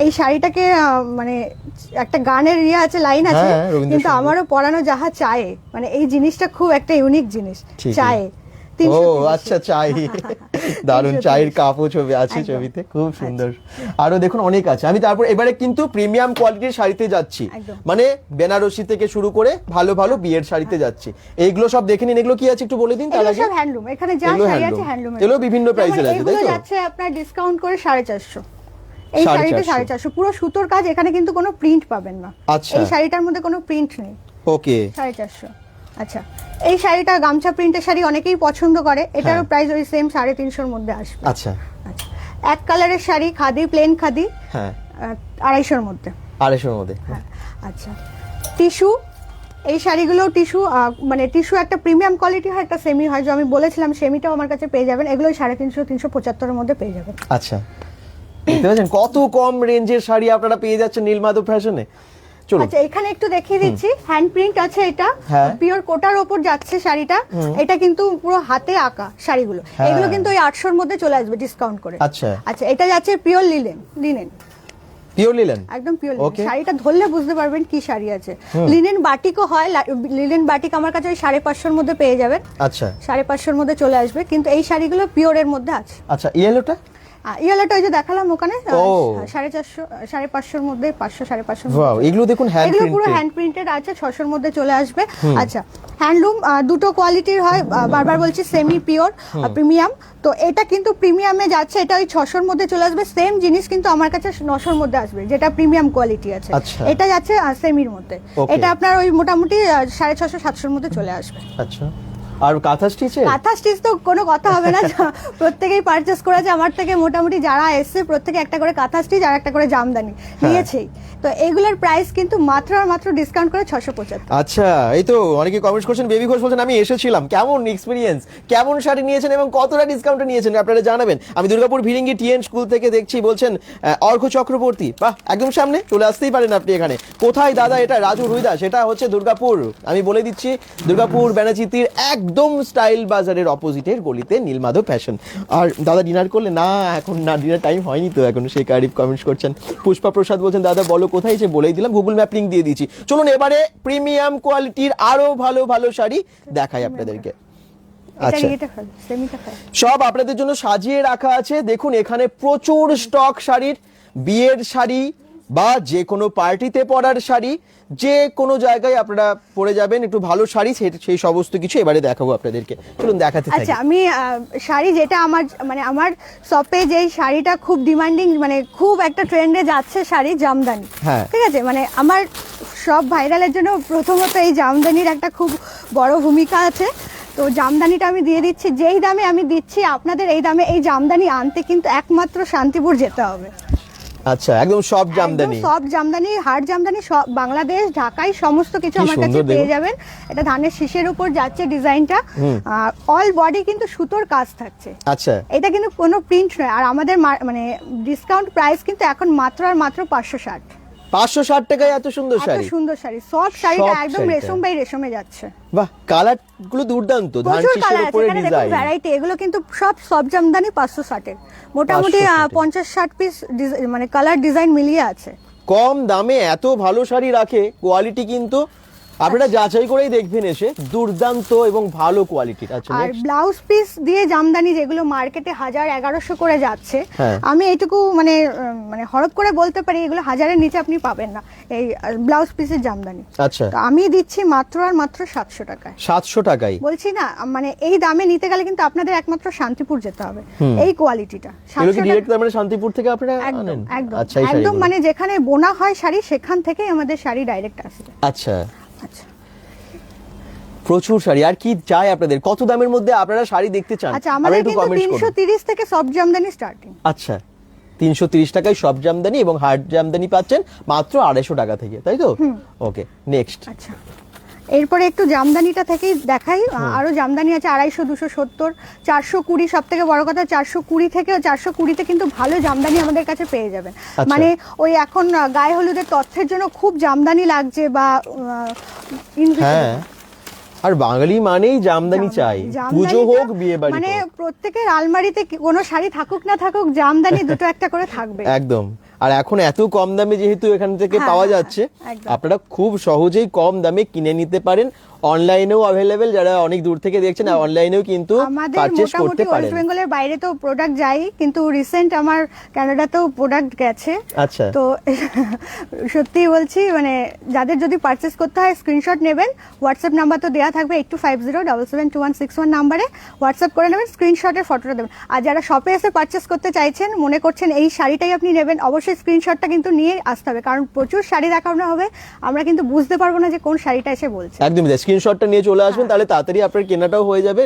এই শাড়িটাকে মানে একটা গানের আছে, লাইন আছে, কিন্তু আমারও পরানো যাহা চায়, মানে এই জিনিসটা খুব একটা ইউনিক জিনিস, চায়। ও আচ্ছা, চাই, দারুন, চায়ের কাপও ছবি আছে ছবিতে, খুব সুন্দর। আরো দেখুন অনেক আছে। আমি তারপর এবারে কিন্তু প্রিমিয়াম কোয়ালিটির শাড়িতে যাচ্ছি, মানে বেনারসি থেকে শুরু করে ভালো ভালো বিয়ের শাড়িতে যাচ্ছি। এইগুলো সব দেখে নিন, এগুলো কি আছে একটু বলে দিন। এগুলো সব হ্যান্ডলুম, এখানে যা শাড়ি আছে হ্যান্ডলুম, এগুলো বিভিন্ন প্রাইসের আছে, তাই তো? এগুলো যাচ্ছে আপনার ডিসকাউন্ট করে 450। এই শাড়িটা 450, পুরো সুতোর কাজ, এখানে কিন্তু কোনো প্রিন্ট পাবেন না। এই শাড়িটার মধ্যে কোনো প্রিন্ট নেই। ওকে, 450। আচ্ছা, এই শাড়িটা গামছা প্রিন্টের শাড়ি অনেকেই পছন্দ করে, এটারও প্রাইস ওই সেম 350-এর মধ্যে আসবে। আচ্ছা, এক কালারের শাড়ি, খাদি, প্লেন খাদি, হ্যাঁ, 250-এর মধ্যে। 250-এর মধ্যে, হ্যাঁ। আচ্ছা, টিস্যু, এই শাড়িগুলো টিস্যু, মানে টিস্যু একটা প্রিমিয়াম কোয়ালিটি হয়, একটা সেমি হয়, যে আমি বলেছিলাম সেমিটাও আমার কাছে পেয়ে যাবেন। এগুলো 350-375-এর মধ্যে পেয়ে যাবেন। আচ্ছা, দেখতে পাচ্ছেন কত কম রেঞ্জের শাড়ি আপনারা পেয়ে যাচ্ছেন নীলমাধব ফ্যাশনে। আচ্ছা, এখানে একটু দেখিয়ে দিচ্ছি, হ্যান্ড প্রিন্ট আছে, এটা পিওর কোটার উপর যাচ্ছে শাড়িটা। এটা কিন্তু পুরো হাতে আঁকা শাড়িগুলো, এগুলো কিন্তু ওই 800-এর মধ্যে চলে আসবে ডিসকাউন্ট করে। আচ্ছা, এটা যাচ্ছে পিওর লিনেন, পিওর লিনেন, একদম পিওর লিনেন। শাড়িটা ধরলে বুঝতে পারবেন কি শাড়ি আছে। লিনেন বাটিকও হয়, লিনেন বাটিক আমার কাছে ওই 550-এর মধ্যে পেয়ে যাবেন। আচ্ছা, 550-এর মধ্যে চলে আসবে, কিন্তু এই শাড়িগুলো পিওরের মধ্যে আছে। আচ্ছা, ইয়েলোটা, ইয়েলোটা ওই যে দেখালাম ওখানে 450, 550-এর মধ্যে, 500-550। ওয়াও, এগুলো দেখুন হ্যান্ড প্রিন্টেড, এগুলো পুরো হ্যান্ড প্রিন্টেড আছে, 600-এর মধ্যে চলে আসবে। আচ্ছা, হ্যান্ডলুম দুটো কোয়ালিটির হয়, বারবার বলছি, সেমি পিওর প্রিমিয়াম। তো এটা কিন্তু প্রিমিয়ামে যাচ্ছে, এটা ওই 600-এর মধ্যে চলে আসবে। সেম জিনিস কিন্তু আমার কাছে 900-এর মধ্যে আসবে, যেটা প্রিমিয়াম কোয়ালিটি আছে। এটা যাচ্ছে সেমির মধ্যে, এটা আপনার ওই মোটামুটি 650-700-এর মধ্যে চলে আসবে। আচ্ছা, আর কাঁথা স্টিচে? কাঁথা স্টিচ তো কোনো কথা হবে না, প্রত্যেকেই পারচেস করেছে আমার থেকে, মোটামুটি যারা এসছে প্রত্যেকে একটা করে কাঁথা স্টিচ আর একটা করে জামদানি নিয়েছেই। তো এগুলোর প্রাইস কিন্তু মাত্র আর মাত্র ডিসকাউন্ট করে 675। আচ্ছা, এই তো অনেকে কমেন্টস করছেন, বেবি ঘোষ বলছেন আমি এসেছিলাম, কেমন এক্সপিরিয়েন্স, কেমন শাড়ি নিয়েছেন এবং কতটা ডিসকাউন্টে নিয়েছেন আপনারা জানাবেন। আমি দুর্গাপুর ভিরিঙ্গি টিএন স্কুল থেকে দেখছি, বলছেন অর্ঘ চক্রবর্তী, বাহ একদম সামনে চলে আসতেই পারেন আপনি এখানে। কোথায় দাদা এটা? রাজু রুইদা, সেটা হচ্ছে দুর্গাপুর, আমি বলে দিচ্ছি দুর্গাপুর ব্যানাচিতির একদম স্টাইল বাজারের অপোজিটের গলিতে নীলমাধব ফ্যাশন। আর দাদা ডিনার করলে? না এখন না, ডিনার টাইম হয়নি তো এখন। সেই কারিফ কমেন্টস করছেন। পুষ্পা প্রসাদ বলছেন দাদা বলো কোথায়, সে বলেই দিলাম, গুগল ম্যাপ লিংক দিয়ে দিয়েছি। চলুন এবারে প্রিমিয়াম কোয়ালিটির আরো ভালো ভালো শাড়ি দেখাই আপনাদেরকে। আচ্ছা, সব আপনাদের জন্য সাজিয়ে রাখা আছে। দেখুন এখানে প্রচুর স্টক শাড়ির, বিয়ের শাড়ি বা যে কোনো পার্টিতে পরার শাড়ি, যে কোনো জায়গায় আপনারা পরে যাবেন একটু ভালো শাড়ি, সেই সমস্ত কিছু এবারে দেখাবো আপনাদেরকে। চলুন দেখাতে থাকি। আচ্ছা, আমি শাড়ি যেটা আমার মানে আমার শপে যেই শাড়িটা খুব ডিমান্ডিং, মানে খুব একটা ট্রেন্ডে যাচ্ছে শাড়ি, জামদানি। ঠিক আছে, মানে আমার সব ভাইরালের জন্য প্রথমত এই জামদানির একটা খুব বড় ভূমিকা আছে। তো জামদানিটা আমি দিয়ে দিচ্ছি, যেই দামে আমি দিচ্ছি আপনাদের, এই দামে এই জামদানি আনতে কিন্তু একমাত্র শান্তিপুর যেতে হবে। আচ্ছা, একদম সব জামদানি, সব জামদানি, হাড় জামদানি, সব বাংলাদেশ ঢাকায় সমস্ত কিছু আমার কাছে পেয়ে যাবেন। এটা ধানের শীষের উপর যাচ্ছে ডিজাইনটা, অল বডি কিন্তু সুতোর কাজ থাকছে। আচ্ছা, এটা কিন্তু কোনো প্রিন্ট নয়। আর আমাদের মানে ডিসকাউন্ট প্রাইস কিন্তু এখন মাত্র আর মাত্র 560। 560 টাকায় এত সুন্দর শাড়ি, এত সুন্দর শাড়ি, সব শাড়িটা একদম রেশম বাই রেশমে যাচ্ছে। বাহ, কালার গুলো দুর্দান্ত, ধান শীষের উপরে ডিজাইন, ভ্যারাইটি। এগুলো কিন্তু সব জামদানি 560 এর, মোটামুটি 50-60 পিস মানে কালার ডিজাইন মিলিয়ে আছে। কম দামে এত ভালো শাড়ি রাখে, কোয়ালিটি কিন্তু আপনারা যাচাই করেই দেখবেন এসে, দুর্দান্ত এবং ভালো কোয়ালিটির। আচ্ছা, আর ব্লাউজ পিস দিয়ে জামদানি যেগুলো মার্কেটে 1000-1100 করে যাচ্ছে, আমি এইটুকু মানে হরপ করে বলতে পারি এগুলো 1000-এর নিচে আপনি পাবেন না এই ব্লাউজ পিসের জামদানি। আচ্ছা, তো আমি দিচ্ছি মাত্র আর মাত্র 700 টাকায়। 700 টাকায় বলছি না, মানে এই দামে নিতে গেলে কিন্তু আপনাদের একমাত্র শান্তিপুর যেতে হবে। এই কোয়ালিটিটা ডিরেক্ট মানে শান্তিপুর থেকে আপনারা আনেন? আচ্ছা, একদম মানে যেখানে বোনা হয় শাড়ি সেখান থেকেই আমাদের শাড়ি ডাইরেক্ট আসে। আচ্ছা, প্রচুর শাড়ি। আর কি চাই আপনাদের? কত দামের মধ্যে আপনারা শাড়ি দেখতে চান? আচ্ছা, আমাদের কিন্তু 330 থেকে সব জামদানি স্টার্টিং। আচ্ছা, 330 টাকায় সব জামদানি এবং হার্ড জামদানি পাচ্ছেন মাত্র 250 টাকা থেকে, তাই তো? ওকে, নেক্সট। আচ্ছা, এরপরে একটু জামদানিটা থেকেই দেখাই। আরো জামদানি আছে 250, 270, 420। সব থেকে বড় কথা 420 থেকে 420-তে কিন্তু ভালো জামদানি আমাদের কাছে পেয়ে যাবেন। মানে ওই এখন গায়ে হলুদের তথ্যের জন্য খুব জামদানি লাগছে বা আর বাঙালি মানেই জামদানি চাই, পুজো হোক বিয়ে বাড়ি, মানে প্রত্যেকের আলমারিতে কোনো শাড়ি থাকুক না থাকুক জামদানি দুটো একটা করে থাকবে একদম। আর এখন এত কম দামে যেহেতু এখান থেকে পাওয়া যাচ্ছে, আপনারা খুব সহজেই কম দামে কিনে নিতে পারেন। অনলাইনেও अवेलेबल, যারা অনেক দূর থেকে দেখছেন অনলাইনেও কিন্তু পারচেজ করতে পারেন। ওয়েস্ট বেঙ্গলের বাইরে তো প্রোডাক্ট যাই, কিন্তু রিসেন্ট আমার কানাডাতেও প্রোডাক্ট গেছে। আচ্ছা, তো সত্যি বলছি, মানে যাদের যদি পারচেজ করতে হয় স্ক্রিনশট নেবেন, হোয়াটসঅ্যাপ নাম্বার তো দেওয়া থাকবে 8250772161 নাম্বারে হোয়াটসঅ্যাপ করে নেবেন, স্ক্রিনশটের ফটোটা দেবেন। আর যারা শপে এসে পারচেজ করতে চাইছেন, মনে করছেন এই শাড়িটাই আপনি নেবেন, অবশ্যই স্ক্রিনশটটা কিন্তু নিয়ে আসতে হবে, কারণ প্রচুর শাড়ি দেখানো হবে, আমরা কিন্তু বুঝতে পারবো না যে কোন শাড়িটা এসে বলছে। একদমই, স্ক্রিনশটটা নিয়ে চলে আসবেন, তাহলে তাড়াতাড়ি আপনার কেনাটাও হয়ে যাবে।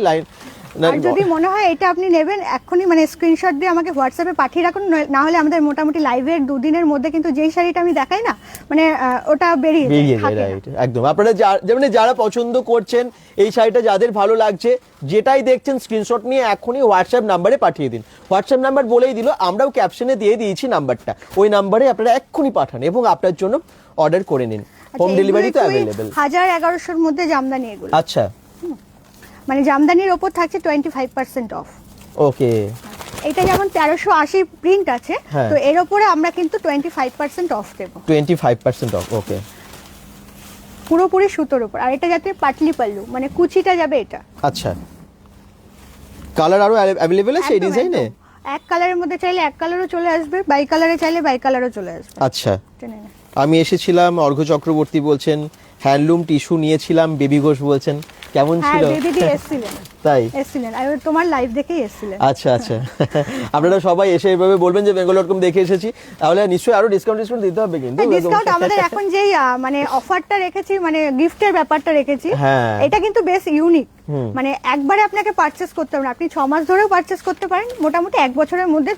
আর যদি মনে হয় এটা আপনি নেবেন, এখনই মানে স্ক্রিনশট দিয়ে আমাকে হোয়াটসঅ্যাপে পাঠিয়ে রাখুন, না হলে আমাদের মোটামুটি লাইভের 2 দিনের মধ্যে কিন্তু যেই শাড়িটা আমি দেখাই না, মানে ওটা বেরিয়ে যায়। রাইট, একদম। আপনারা যেমন যারা পছন্দ করছেন এই শাড়িটা, যাদের ভালো লাগছে, যেটাই দেখছেন স্ক্রিনশট নিয়ে এখনই হোয়াটসঅ্যাপ নাম্বারে পাঠিয়ে দিন। হোয়াটসঅ্যাপ নাম্বার বলেই দিল, আমরাও ক্যাপশনে দিয়ে দিয়েছি নাম্বারটা, ওই নাম্বারে আপনারা এক্ষুনি পাঠান এবং আপনার জন্য অর্ডার করে নিন। হোম ডেলিভারি তো अवेलेबल। 1000-1100-র মধ্যে জামদানি এগুলো। আচ্ছা, মানে জামদানির উপর থাকছে 25% অফ। ওকে, এটা যেমন 1380 প্রিন্ট আছে, তো এর উপরে আমরা কিন্তু 25% অফ দেব। 25% অফ, ওকে, পুরোপুরি সুতোর উপর। আর এটা যাতে পাটলি পাল্লু, মানে কুচিটা যাবে এটা। আচ্ছা, কালার আরো अवेलेबल আছে এই ডিজাইনে? এক কালারের মধ্যে চাইলে এক কালারও চলে আসবে, বাই কালারে চাইলে বাই কালারও চলে আসবে। আচ্ছা, আমি এসেছিলাম, অর্ঘ চক্রবর্তী বলছেন, হ্যান্ডলুম টিস্যু নিয়েছিলাম, বেবি ঘোষ বলছেন, কেমন ছিল? হ্যাঁ, বেবি দিয়ে এসেছিলেন। তাই এসেছিলেন, আর তোমার লাইভ দেখেই এসেছিলেন। আচ্ছা আচ্ছা আপনারা সবাই এসে এইভাবে বলবেন যে বেঙ্গল.com দেখে এসেছি, তাহলে নিশ্চয়ই আরো ডিসকাউন্ট দিতে হবে কিন্তু। ডিসকাউন্ট আমাদের এখন যেই মানে অফারটা রেখেছি, মানে গিফটের ব্যাপারটা রেখেছি, হ্যাঁ। এটা কিন্তু বেশ ইউনিক। মানে একবারে আপনাকে পারচেস করতে হবে না, আপনি 6 মাস ধরেও পারচেস করতে পারেন, মোটামুটি 1 বছরের মধ্যে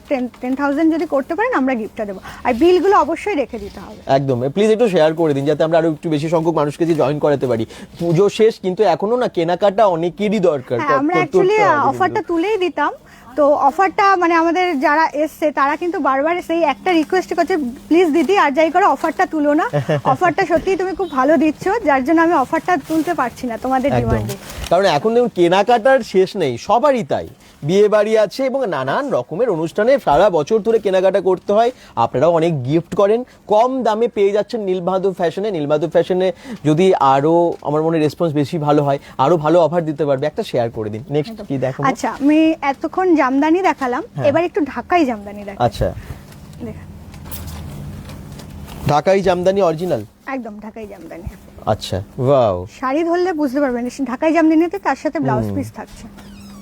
10,000 যদি করতে পারেন আমরা গিফটটা দেবো, আর বিলগুলো অবশ্যই রেখে দিতে হবে। একদম, প্লিজ একটু শেয়ার করে দিন যাতে আমরা আরো একটু বেশি সংখ্যক মানুষকে যে জয়েন করাতে পারি। পুজো শেষ কিন্তু এখনো না কেনাকাটা অনেকেরই দরকার। হ্যাঁ, আমরা অ্যাকচুয়ালি অফারটা তুলেই দিতাম, তো অফারটা মানে আমাদের যারা এসছে তারা কিন্তু বারবার সেই একটা রিকোয়েস্ট করছে, প্লিজ দিদি আর যাই করো অফারটা তুলো না, অফারটা সত্যিই তুমি খুব ভালো দিচ্ছ, যার জন্য আমি অফারটা তুলতে পারছি না তোমাদের একদম, ডিমান্ডে। কারণ এখন দেখুন কেনাকাটার শেষ নেই, সবারই তাই, বিয়ে বাড়ি আছে এবং নানান রকমের অনুষ্ঠানে সারা বছর ধরে কেনাকাটা করতে হয়। আপনারাও অনেক গিফট করেন, কম দামে পেয়ে যাচ্ছেন নীলবাহাদুর ফ্যাশনে। নীলবাহাদুর ফ্যাশনে যদি আরো আমার মনে রেসপন্স বেশি ভালো হয়, আরো ভালো অফার দিতে পারবে, একটা শেয়ার করে দিন। নেক্সট কি দেখো? আচ্ছা, আমি এতক্ষণ জামদানি দেখালাম, এবার একটু ঢাকাই জামদানি দেখাই। আচ্ছা, দেখেন ঢাকাই জামদানি অরিজিনাল, একদম ঢাকাই জামদানি। আচ্ছা, ওয়াও, শাড়ি ধরলে বুঝতে পারবেন ঢাকাই জামদানিতে তার সাথে ব্লাউজ পিস থাকছে।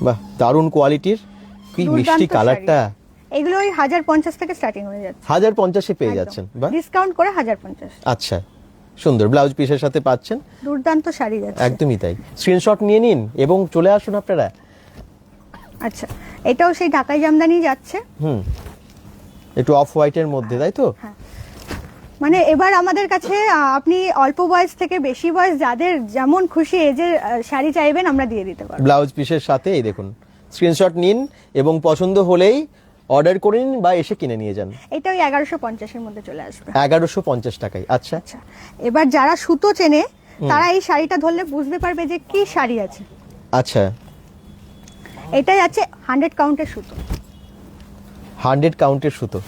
বাহ, দারুণ কোয়ালিটির, কি মিষ্টি কালারটা। এগুলো ওই 1050 থেকে স্টার্টিং হয়ে যাচ্ছে, 1050-এ পেয়ে যাচ্ছেন। বাহ, ডিসকাউন্ট করে 1050। আচ্ছা, সুন্দর ব্লাউজ পিসের সাথে পাচ্ছেন, দুর্দান্ত শাড়ি যাচ্ছে। একদমই তাই। স্ক্রিনশট নিয়ে নিন এবং চলে আসুন আপনারা। আচ্ছা, এটাও সেই ঢাকাই জামদানি যাচ্ছে, একটু অফ হোয়াইটের মধ্যে, তাই তো? হ্যাঁ। মানে এবার আমাদের কাছে আপনি অল্প বয়স থেকে বেশি বয়স যাদের যেমন খুশি এজের শাড়ি চাইবেন আমরা দিয়ে দিতে পারবো ব্লাউজ পিসের সাথে। এই দেখুন, স্ক্রিনশট নিন এবং পছন্দ হলেই অর্ডার করে নিন বা এসে কিনে নিয়ে যান। এটা ওই 1150 এর মধ্যে চলে আসবে, 1150 টাকায়। আচ্ছা আচ্ছা, এবার যারা সুতো চেনে তারা এই শাড়িটা ধরলে বুঝতে পারবে যে কি শাড়ি আছে। আচ্ছা, এটাই আছে 100 কাউন্টের সুতো, 100 কাউন্টের সুতো।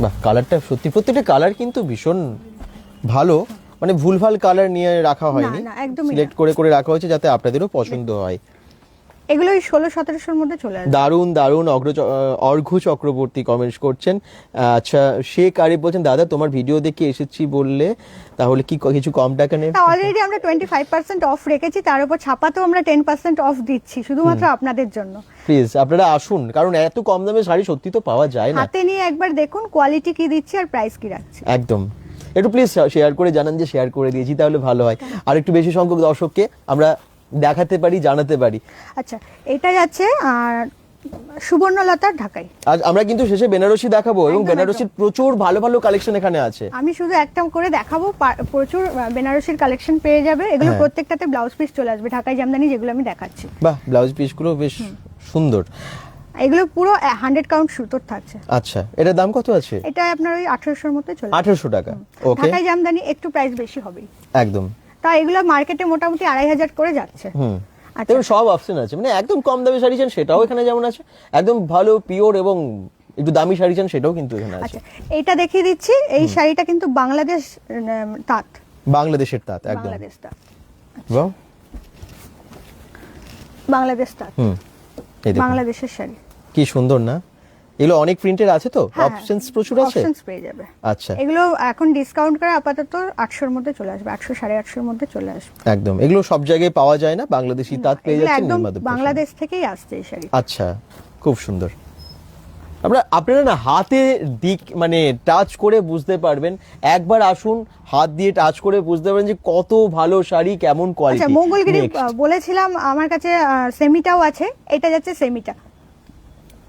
বাহ, কালারটা সত্যি, প্রত্যেকটা কালার কিন্তু ভীষণ ভালো, মানে ভুলভাল কালার নিয়ে রাখা হয়নি, না, একদমই সিলেক্ট করে করে রাখা হয়েছে যাতে আপনাদেরও পছন্দ হয়। এগুলো ওই 1600-1700 মধ্যে চলে আসবে। দারুণ দারুণ। অর্ঘ্য চক্রবর্তী কমেন্টস করছেন। আচ্ছা, শেখ আরিফ বলছেন, দাদা তোমার ভিডিও দেখে এসেছি বললে, তাহলে কি কিছু কম টাকা নেবে? অলরেডি আমরা 25% অফ রেখেছি, তার উপর ছাপাতেও আমরা 10% অফ দিচ্ছি শুধুমাত্র আপনাদের জন্য। প্লিজ আপনারা আসুন, কারণ এত কম দামে শাড়ি সত্যি তো পাওয়া যায় না। হাতে নিয়ে একবার দেখুন কোয়ালিটি কি দিচ্ছি আর প্রাইস কি রাখছি। একদম, একটু প্লিজ শেয়ার করে জানান যে শেয়ার করে দিয়েছি, তাহলে ভালো হয়, আর একটু বেশি সংখ্যক দর্শককে আমরা দেখাতে পারি, জানাতে পারি। আচ্ছা, এটা যাচ্ছে আর সুবর্ণলতার ঢাকাই। আজ আমরা কিন্তু শেষে বেনারসি দেখাবো এবং একদম, বেনারসির প্রচুর ভালো ভালো কালেকশন এখানে আছে। আমি শুধু একটা করে দেখাবো, প্রচুর বেনারসির কালেকশন পেয়ে যাবে। এগুলো হ্যাঁ। প্রত্যেকটাতে ব্লাউজ পিস চলে আসবে, ঢাকাই জামদানি যেগুলো আমি দেখাচ্ছি। বাহ, ব্লাউজ পিসগুলো বেশ সুন্দর। এগুলো পুরো 100 কাউন্ট সুতোর থাকছে। আচ্ছা, এটার দাম কত আছে? এটা আপনার ওই 1800-এর মধ্যে চলে আসবে। 1800 টাকা। ওকে, ঢাকাই জামদানি একটু প্রাইস বেশি হবেই, একদম। তা এগুলো মার্কেটে মোটামুটি 2500 করে যাচ্ছে। আচ্ছা, দেখুন সব অপশন আছে, মানে একদম কম দামি শাড়ি চান সেটাও এখানে যেমন আছে, একদম ভালো পিওর এবং একটু দামি শাড়ি চান সেটাও কিন্তু এখানে আছে। আচ্ছা, এটা দেখিয়ে দিচ্ছি, এই শাড়িটা কিন্তু বাংলাদেশ তাঁত, বাংলাদেশের তাঁত, একদম। বাংলাদেশ তাঁত, বাহ, বাংলাদেশ তাঁত, এই দেখুন বাংলাদেশের শাড়ি কি সুন্দর না? এগুলো অনেক প্রিন্টের আছে তো, হ্যাঁ, অপশনস প্রচুর আছে। অপশনস পেয়ে যাবে। আচ্ছা, এগুলো এখন ডিসকাউন্ট করে আপাতত 800-এর মধ্যে চলে আসবে, 800-850-এর মধ্যে চলে আসবে। একদম, এগুলো সব জায়গায় পাওয়া যায় না, বাংলাদেশি তাঁত পেয়ে এগুলো যাচ্ছেন একদম নীলমাধব ফ্যাশনে। বাংলাদেশ থেকেই আসছে এই শাড়ি। আচ্ছা, খুব সুন্দর। আপনারা না হাতে দিক মানে টাচ করে বুঝতে পারবেন, একবার আসুন, হাত দিয়ে টাচ করে বুঝতে পারবেন যে কত ভালো শাড়ি, কেমন আচ্ছা, কোয়ালিটি। মঙ্গলগিরি বলেছিলাম আমার কাছে সেমিটাও আছে, এটা যাচ্ছে সেমিটা।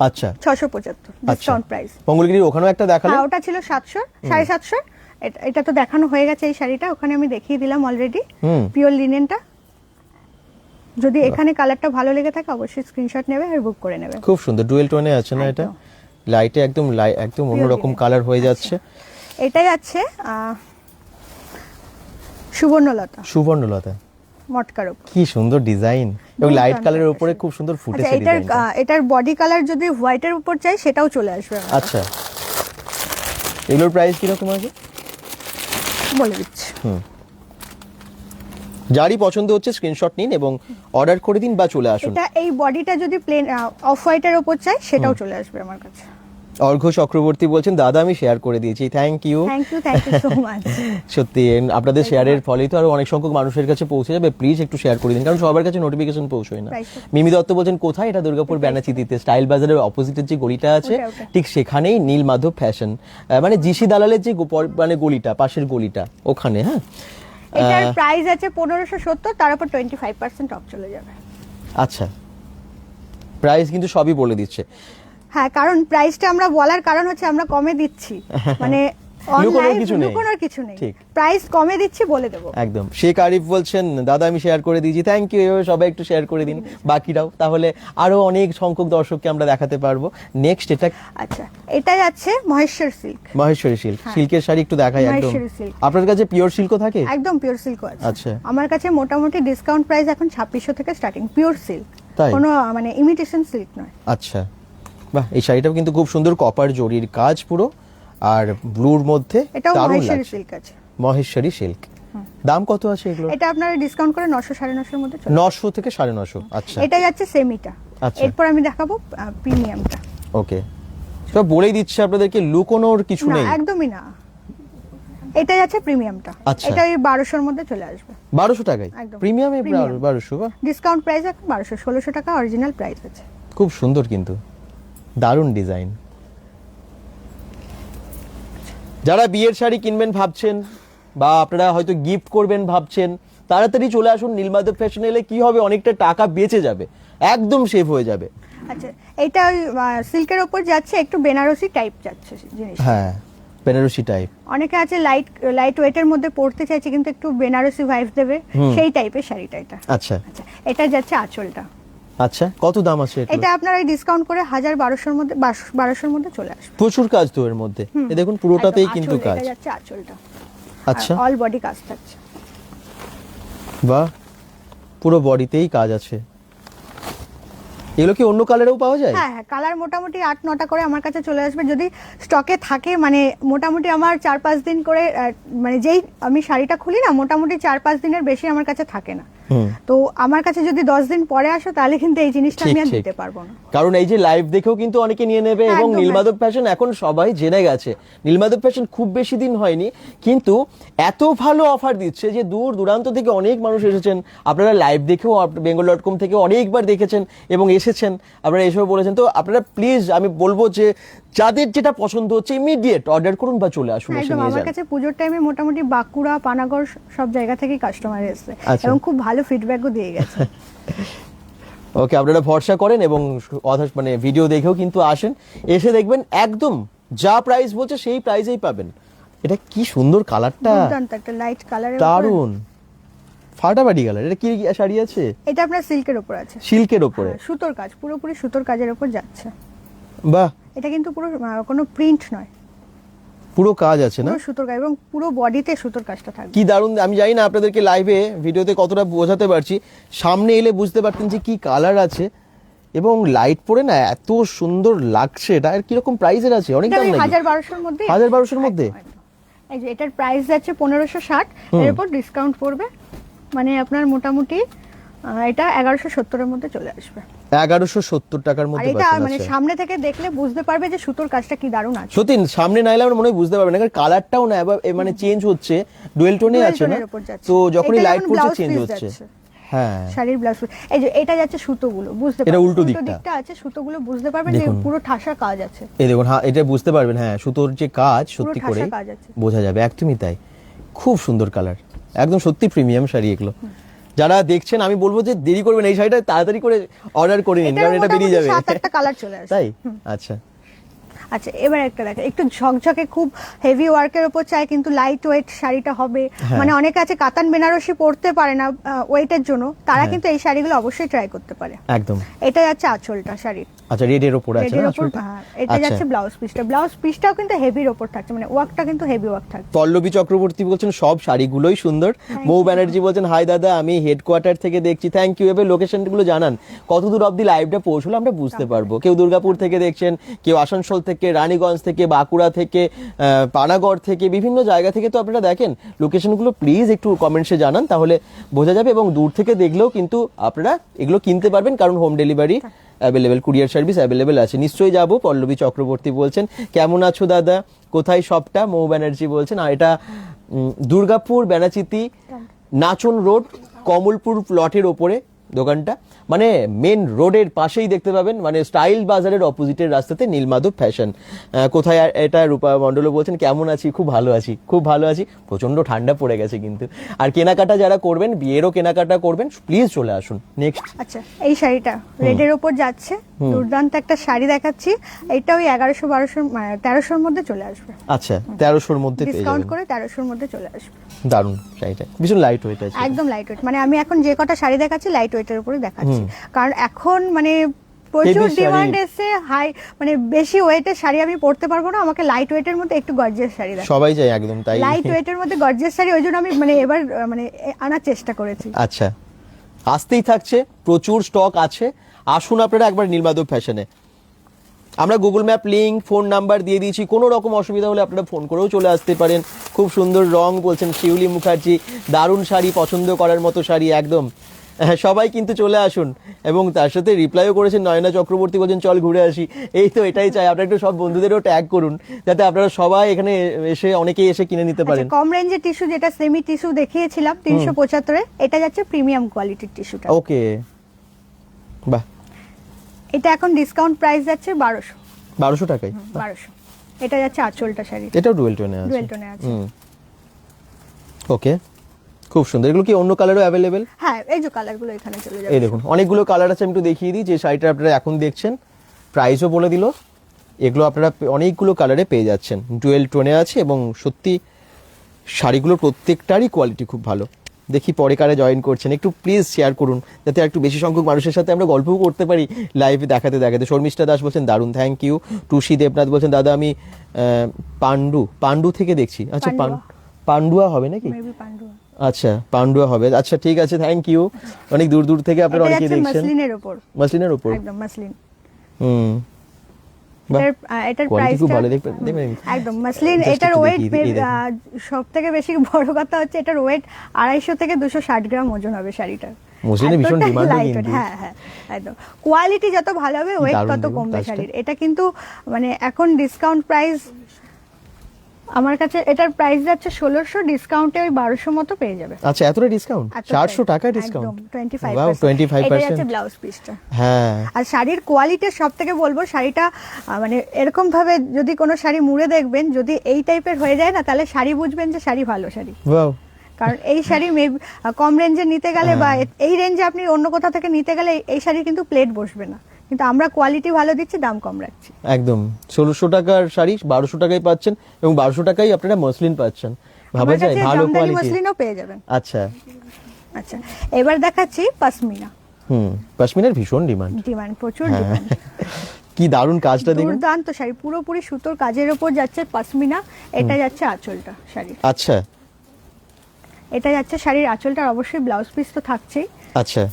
আচ্ছা, 675 ডিসকাউন্ট প্রাইস। মঙ্গলগিরির ওখানেও একটা দেখালেন। হ্যাঁ, ওটা ছিল 700, 750। এটা তো দেখানো হয়ে গেছে, এই শাড়িটা ওখানে আমি দেখিয়ে দিলাম অলরেডি, পিওর লিনেনটা। যদি এখানে কালারটা ভালো লেগে থাকে অবশ্যই স্ক্রিনশট নেবে আর বুক করে নেবে। খুব সুন্দর ডুয়েল টোনে আছে না এটা? লাইটে একদম একদম অন্যরকম কালার হয়ে যাচ্ছে। এটা যাচ্ছে সুবর্ণলতা, সুবর্ণলতা, মটকার উপর। কি সুন্দর ডিজাইন এবং লাইট কালারের উপরে খুব সুন্দর ফুটেছে ডিজাইনটা। এটার বডি কালার যদি হোয়াইটের উপর চাই সেটাও চলে আসবে। আচ্ছা, এগুলোর প্রাইস কি রকম আছে বলে দিচ্ছি। যারই পছন্দ হচ্ছে স্ক্রিনশট নিন এবং অর্ডার করে দিন বা চলে আসুন। এটা এই বডিটা যদি প্লেন অফ হোয়াইটের উপর চাই সেটাও চলে আসবে আমার কাছে। অর্ঘ্য চক্রবর্তী বলছেন দাদা আমি শেয়ার করে দিয়েছি, thank you thank you so much. সত্যি আপনাদের শেয়ারের ফলেই তো আরো অনেক সংখ্যক মানুষের কাছে পৌঁছে যাবে, প্লিজ একটু শেয়ার করে দিন, কারণ সবার কাছে নোটিফিকেশন পৌঁছয় না। মিমি দত্ত বলছেন কোথায়, এটা দুর্গাপুর ব্যানাচিতিতে, স্টাইল বাজারের অপোজিটের যে গলিটা আছে ঠিক সেখানেই নীলমাধব ফ্যাশন, মানে জিসি দালালের যে মানে গলিটা, পাশের গলিটা ওখানে। হ্যাঁ, এটার প্রাইস আছে 1570, তার উপর 25% অফ চলে যাবে। আচ্ছা, প্রাইস কিন্তু সবই বলে দিচ্ছে। হ্যাঁ, কারণ প্রাইসটা আমরা বলার কারণ হচ্ছে আমরা কমে দিচ্ছি, মানে লুকোনোর কিছু নেই, প্রাইস কমে দিচ্ছি বলে দেবো একদম। শেখ আরিফ বলছেন দাদা আমি শেয়ার করে দিয়েছি, থ্যাংক ইউ। এভাবে সবাই একটু শেয়ার করে দিন বাকিরাও, তাহলে আরো অনেক সংখ্যক দর্শককে আমরা দেখাতে পারবো। নেক্সট এটা, আচ্ছা এটা যাচ্ছে মহেশ্বর সিল্ক, মহেশ্বরী সিল্ক, সিল্কের শাড়ি একটু দেখাই একদম। আপনার কাছে পিওর সিল্কও থাকে? একদম পিওর সিল্ক আছে। আচ্ছা, আমার কাছে মোটামুটি ডিসকাউন্ট প্রাইস এখন 2600 থেকে স্টার্টিং, পিওর সিল্ক, কোনো মানে ইমিটেশন সিল্ক নয়। আচ্ছা, বাহ, এই শাড়িটাও কিন্তু খুব সুন্দর, কপার জরির কাজ পুরো, আর ব্লুর মধ্যে এটাও মহেশ্বরী সিল্ক আছে। মহেশ্বরী সিল্ক, দাম কত আছে এগুলো? এটা আপনারা ডিসকাউন্ট করে 900 950 এর মধ্যে চলে 900 থেকে 950। আচ্ছা, এটা যাচ্ছে সেমিটা। আচ্ছা, এরপর আমি দেখাবো প্রিমিয়ামটা। ওকে, সব বলেই দিচ্ছে আপনাদেরকে, লুকোনোর কিছু নেই, একদমই না। এটা যাচ্ছে প্রিমিয়ামটা, এটা 1200 এর মধ্যে চলে আসবে। 1200 টাকায় প্রিমিয়াম? 1200, বাহ, ডিসকাউন্ট প্রাইস এখন 1200, 1600 টাকা অরিজিনাল প্রাইস আছে। খুব সুন্দর, কিন্তু দারুণ ডিজাইন। যারা বিয়ের শাড়ি কিনবেন ভাবছেন, বা আপনারা হয়তো গিফট করবেন ভাবছেন, তাড়াতাড়ি চলে আসুন নীলমাধব ফ্যাশন। এলে কি হবে, অনেকটা টাকা বেঁচে যাবে, একদম সেভ হয়ে যাবে। আচ্ছা, এটা সিল্কের উপর যাচ্ছে, একটু বেনারসি টাইপ যাচ্ছে জিনিস। হ্যাঁ, বেনারসি টাইপ। অনেকে আছে লাইট ওয়েটের মধ্যে পড়তে চাইছে কিন্তু একটু বেনারসি ভাইব দেবে, সেই টাইপের শাড়িটা এটা। আচ্ছা, এটা যাচ্ছে আঁচলটা। আচ্ছা, কত দাম আছে এটা আপনারা ডিসকাউন্ট করে 1200 এর মধ্যে 1200 এর মধ্যে চলে আসবে। প্রচুর কাজ তো এর মধ্যে, এই দেখুন পুরোটাতেই কিন্তু কাজ। এটা যাচ্ছে আঁচলটা। আচ্ছা, অল বডি কাজ থাকছে। বাহ, পুরো বডিতেই কাজ আছে। এগুলো কি অন্য কালারেও পাওয়া যায়? হ্যাঁ, কালার মোটামুটি 8-9টা করে আমার কাছে চলে আসবে, যদি স্টকে থাকে। মানে মোটামুটি আমার 4-5 দিন করে, মানে যেই আমি শাড়িটা খুলি না, মোটামুটি 4-5 দিনের বেশি আমার কাছে থাকে না। তো আমার কাছে যদি 10 দিন পরে আসো, তাহলে কিন্তু এই জিনিসটা আমি আর দিতে পারবো না, কারণ এই যে লাইভ দেখেও কিন্তু অনেকে নিয়ে নেবে। এবং নীলমাধব ফ্যাশন এখন সবাই জেনে গেছে, নীলমাধব ফ্যাশন খুব বেশি দিন হয়নি, কিন্তু এত ভালো অফার দিচ্ছে যে দূর দূরান্ত থেকে অনেক মানুষ এসেছেন। আপনারা লাইভ দেখেও bengal.com থেকে অনেকবার দেখেছেন এবং এসেছেন, আপনারা এসেও বলেছেন। তো আপনারা প্লিজ, আমি বলবো যে যাদের যেটা পছন্দ হচ্ছে ইমিডিয়েট অর্ডার করুন বা চলে আসুন, এসে নিয়ে যান। আমার কাছে পুজোর টাইমে মোটামুটি বাঁকুড়া, পানাগড় সব জায়গা থেকে কাস্টমার এসেছে এবং খুব ভালো ফিডব্যাকও দিয়ে গেছে। ওকে, আপনারা ভরসা করেন এবং মানে ভিডিও দেখেও কিন্তু আসেন, এসে দেখবেন একদম যা প্রাইস বলছে সেই প্রাইসেই পাবেন। এটা কি সুন্দর কালারটা, একটা লাইট কালার, দারুন ফাটাফাটি কালার। এটা কি শাড়ি আছে? এটা আপনার সিল্কের উপর আছে, সিল্কের উপরে সুতোর কাজ, পুরোপুরি সুতোর কাজের উপর যাচ্ছে। বাহ, এটা কিন্তু পুরো কোনো প্রিন্ট নয়, পুরো কাজ আছে না, সুতোর কাজ, এবং পুরো বডিতে সুতোর কাজটা থাকবে। কি দারুন। আমি জানি না আপনাদেরকে লাইভে ভিডিওতে কতটা বোঝাতে পারছি, সামনে এলে বুঝতে পারতেন যে কি কালার আছে, এবং লাইট পরে না এত সুন্দর লাগছে। এটা আর কিরকম প্রাইসের আছে? অনেক দাম নাকি? 1200 এর মধ্যে। 1200 এর মধ্যে? এই যে এটার প্রাইস যাচ্ছে 1560, এর উপর ডিসকাউন্ট পড়বে, মানে আপনার মোটামুটি এটা 1170 এর মধ্যে চলে আসবে। 1170 টাকার মধ্যে এটা মানে সামনে থেকে দেখলে বুঝতে পারবে যে সুতোর কাজটা কি দারুণ আছে। সত্যি সামনে না এলে আমরা মনে হয় বুঝতে পারবে না, কারণ কালারটাও না মানে চেঞ্জ হচ্ছে, ডুয়েল টোনে আছে না, তো যখনই লাইট পড়ছে চেঞ্জ হচ্ছে। হ্যাঁ, শাড়ির ব্লাউজ, এই যে এটা যাচ্ছে সুতোগুলো, বুঝতে পারবেন, এটা উল্টো দিকটা আছে, সুতোগুলো বুঝতে পারবেন যে পুরো ঠাসা কাজ আছে। এই দেখুন, হ্যাঁ এটা বুঝতে পারবেন, হ্যাঁ সুতোর যে কাজ সত্যি করে বোঝা যাবে, একদমই তাই। খুব সুন্দর কালার, একদম সত্যি প্রিমিয়াম শাড়ি এগুলো। যারা দেখছেন আমি বলবো যে দেরি করবেন, এই শাড়িটা তাড়াতাড়ি করে অর্ডার করে নিন, কারণ এটা বেরিয়ে যাবে। 7-8টা কালার চলে আসে। তাই? আচ্ছা, আচ্ছা, এবার একটা দেখেন, একটু ঝকঝকে খুব হেভি ওয়ার্কের উপর চাই কিন্তু লাইট ওয়েট শাড়িটা হবে। মানে অনেকে আছে কাতান বেনারসি পরতে পারে না ওয়েটের জন্য, তারা কিন্তু এই শাড়িগুলো অবশ্যই ট্রাই করতে পারে। একদম। এটা যাচ্ছে আঁচলটা শাড়ির। আচ্ছা, রেডের উপর আছে না আঁচলটা? এটা যাচ্ছে ব্লাউজ পিসটা, ব্লাউজ পিসটাও কিন্তু হেভির উপর থাকছে, মানে ওয়ার্কটা কিন্তু হেভি ওয়ার্ক থাকছে। পল্লবী চক্রবর্তী বলছেন সব শাড়িগুলোই সুন্দর। মৌ ব্যানার্জি বলছেন হাই দাদা, আমি হেডকোয়ার্টার থেকে দেখছি, থ্যাংক ইউ। এবার লোকেশনগুলো জানান, কতদূর অবধি লাইভটা পৌঁছলো আমরা বুঝতে পারবো। কেউ দুর্গাপুর থেকে দেখছেন, কেউ আসানসোল থেকে, রানীগঞ্জ থেকে, বাঁকুড়া থেকে, পানাগড় থেকে, বিভিন্ন জায়গা থেকে তো আপনারা দেখেন। লোকেশনগুলো প্লিজ একটু কমেন্টসে জানান, তাহলে বোঝা যাবে। এবং দূর থেকে দেখলেও কিন্তু আপনারা এগুলো কিনতে পারবেন, কারণ home delivery available, courier service available আছে। নিশ্চয়ই যাব। পল্লবী চক্রবর্তী বলছেন কেমন আছো দাদা, কোথায় শপটা? মৌ ব্যানার্জি বলছেন। আর এটা দুর্গাপুর ব্যানাচিতি নাচন রোড কমলপুর প্লটের ওপরে দোকানটা, মানে মেন রোডের পাশেই দেখতে পাবেন, মানে স্টাইল বাজারের অপোজিটের রাস্তাতে নীলমাধব ফ্যাশন। কোথায় এটা? রূপা মণ্ডলও বলছেন কেমন আছি, খুব ভালো আছি, খুব ভালো আছি। প্রচন্ড ঠান্ডা পড়ে গেছে কিন্তু। আর কেনাকাটা যারা করবেন, বিয়েরও কেনাকাটা করবেন, প্লিজ চলে আসুন। নেক্সট, আচ্ছা এই শাড়িটা রেডের ওপর যাচ্ছে, দুর্দান্ত একটা শাড়ি দেখাচ্ছি। এটা ওই 1100-1200 1300-র মধ্যে চলে আসবে। আচ্ছা 1300-র মধ্যে পেয়ে ডিসকাউন্ট যাবেন। করে 1300-র মধ্যে চলে আসবে। দারুণ শাড়িটা, ভীষণ লাইট ওয়েট আছে। একদম লাইট ওয়েট, মানে আমি এখন যে কটা শাড়ি দেখাচ্ছি লাইট ওয়েটের উপরে দেখাচ্ছি, কারণ এখন মানে প্রচুর Heavy শাড়ি। ডিমান্ড এসে হাই, মানে বেশি ওয়েটের শাড়ি আমি পরতে পারবো না, আমাকে লাইট ওয়েটের মধ্যে একটু গর্জিয়াস শাড়ি দেখাও। সবাই চাই একদম তাই। লাইট ওয়েটের মধ্যে গর্জিয়াস শাড়ি, ওই জন্য আমি মানে এবার মানে আনার চেষ্টা করেছি। আচ্ছা, আসতেই থাকছে, প্রচুর স্টক আছে। আসুন আপনারা একবার নীলমাধব ফ্যাশনে। আমরা Google map link, phone number দিয়ে দিয়েছি, কোনো রকম অসুবিধা হলে আপনারা ফোন করেও চলে আসতে পারেন। খুব সুন্দর রং বলছেন শিউলি মুখার্জি, দারুণ শাড়ি, পছন্দ করার মতো শাড়ি একদম। হ্যাঁ, সবাই কিন্তু চলে আসুন। এবং তার সাথে রিপ্লাইও করেছেন নয়না চক্রবর্তী, বলছেন চল ঘুরে আসি। এই তো এটাই চাই, আপনারা একটু সব বন্ধুদেরও ট্যাগ করুন, যাতে আপনারা সবাই এখানে এসে, অনেকেই এসে কিনে নিতে পারেন। কম রেঞ্জের টিস্যু, যেটা সেমি টিস্যু দেখিয়েছিলাম 375-এ, এটা যাচ্ছে প্রিমিয়াম কোয়ালিটির টিস্যুটা। ওকে, বাহ, এটা এখন ডিসকাউন্ট প্রাইস যাচ্ছে 1200। 1200 টাকায় 1200। এটা যাচ্ছে আঁচলটা শাড়ি, এটাও ডুয়েল টোনে আছে। ডুয়েল টোনে আছে। ওকে, খুব সুন্দর। এগুলো কি অন্য কালারও অ্যাভেলেবেল? হ্যাঁ, এই যে কালারগুলো এখানে চলে যাবে। এই দেখুন অনেকগুলো কালার আছে, আমি একটু দেখিয়ে দিই। যে শাড়িটা আপনারা এখন দেখছেন, প্রাইসও বলে দিল। এগুলো আপনারা অনেকগুলো কালারে পেয়ে যাচ্ছেন, ডুয়েল টোনে আছে। এবং সত্যি শাড়িগুলোর প্রত্যেকটারই কোয়ালিটি খুব ভালো। দেখি পরে কারে জয়েন করছেন, একটু প্লিজ শেয়ার করুন, যাতে একটু বেশি সংখ্যক মানুষের সাথে আমরা গল্পও করতে পারি লাইভে দেখাতে দেখাতে। শর্মিষ্ঠা দাস বলছেন দারুণ, থ্যাংক ইউ। টুসি দেবনাথ বলছেন দাদা আমি পান্ডু থেকে দেখছি। আচ্ছা পান্ডুয়া হবে নাকি? মেবি পান্ডুয়া। আচ্ছা পান্ডুয়া হবে। আচ্ছা ঠিক আছে, থ্যাংক ইউ। অনেক দূর দূর থেকে আপনারা অনেকেই দেখছেন। মাসলিনের উপর, মাসলিনের উপর, একদম মাসলিন। বাহ, এটার কোয়ালিটি প্রাইস খুব ভালো। দেখবেন একদম মাসলিন। Just এটার একটু ওয়েট দেখিয়ে দিই, সব থেকে বেশি বড় কথা হচ্ছে এটার ওয়েট 250 থেকে 260 গ্রাম ওজন হবে শাড়িটার। মসলিনে ভীষণ এতটাই ডিমান্ড light কিন্তু। weight, হ্যাঁ হ্যাঁ একদম। কোয়ালিটি যত ভালো হবে ওয়েট দারুণ তত দেখুন কমবে কাজটা। শাড়ির। এটা কিন্তু মানে এখন ডিসকাউন্ট প্রাইস আমার কাছে, এটার প্রাইস যাচ্ছে 1600, ডিসকাউন্টে ওই 1200 মতো পেয়ে যাবে। আচ্ছা এতটা ডিসকাউন্ট? 400 টাকা ডিসকাউন্ট? একদম 25%। ওয়াও, 25%। এটা যাচ্ছে ব্লাউজ পিসটা। হ্যাঁ, আর শাড়ির কোয়ালিটি সব থেকে বলবো, শাড়িটা মানে এরকম ভাবে যদি কোনো শাড়ি মুড়ে দেখবেন, যদি এই টাইপের হয়ে যায় না, তাহলে শাড়ি বুঝবেন যে শাড়ি ভালো শাড়ি। ওয়াও, কারণ এই শাড়ি কম রেঞ্জে নিতে গেলে বা এই রেঞ্জে আপনি অন্য কোথা থেকে নিতে গেলে এই শাড়ি কিন্তু প্লেট বসবে না, কিন্তু আমরা কোয়ালিটি ভালো দিচ্ছি, দাম কম রাখছি। একদম 1600 টাকার শাড়ি 1200 টাকায় পাচ্ছেন, এবং 1200 টাকায় আপনারা মসলিন পাচ্ছেন। ভাবা আমার যায় কাছে ভালো জামদানি কোয়ালিটি। মসলিনও পেয়ে যাবেন। আচ্ছা, আচ্ছা এবার দেখাচ্ছি পশমিনা। পশমিনার ভীষণ ডিমান্ড, ডিমান্ড, প্রচুর ডিমান্ড। কি দারুণ কাজটা দেখুন। দুর্দান্ত শাড়ি, পুরোপুরি সুতোর কাজের উপর যাচ্ছে পশমিনা। এটা যাচ্ছে আঁচলটা শাড়ির। আচ্ছা এটা যাচ্ছে শাড়ির আঁচলটা, অবশ্যই ব্লাউজ পিস তো থাকছেই। আচ্ছা,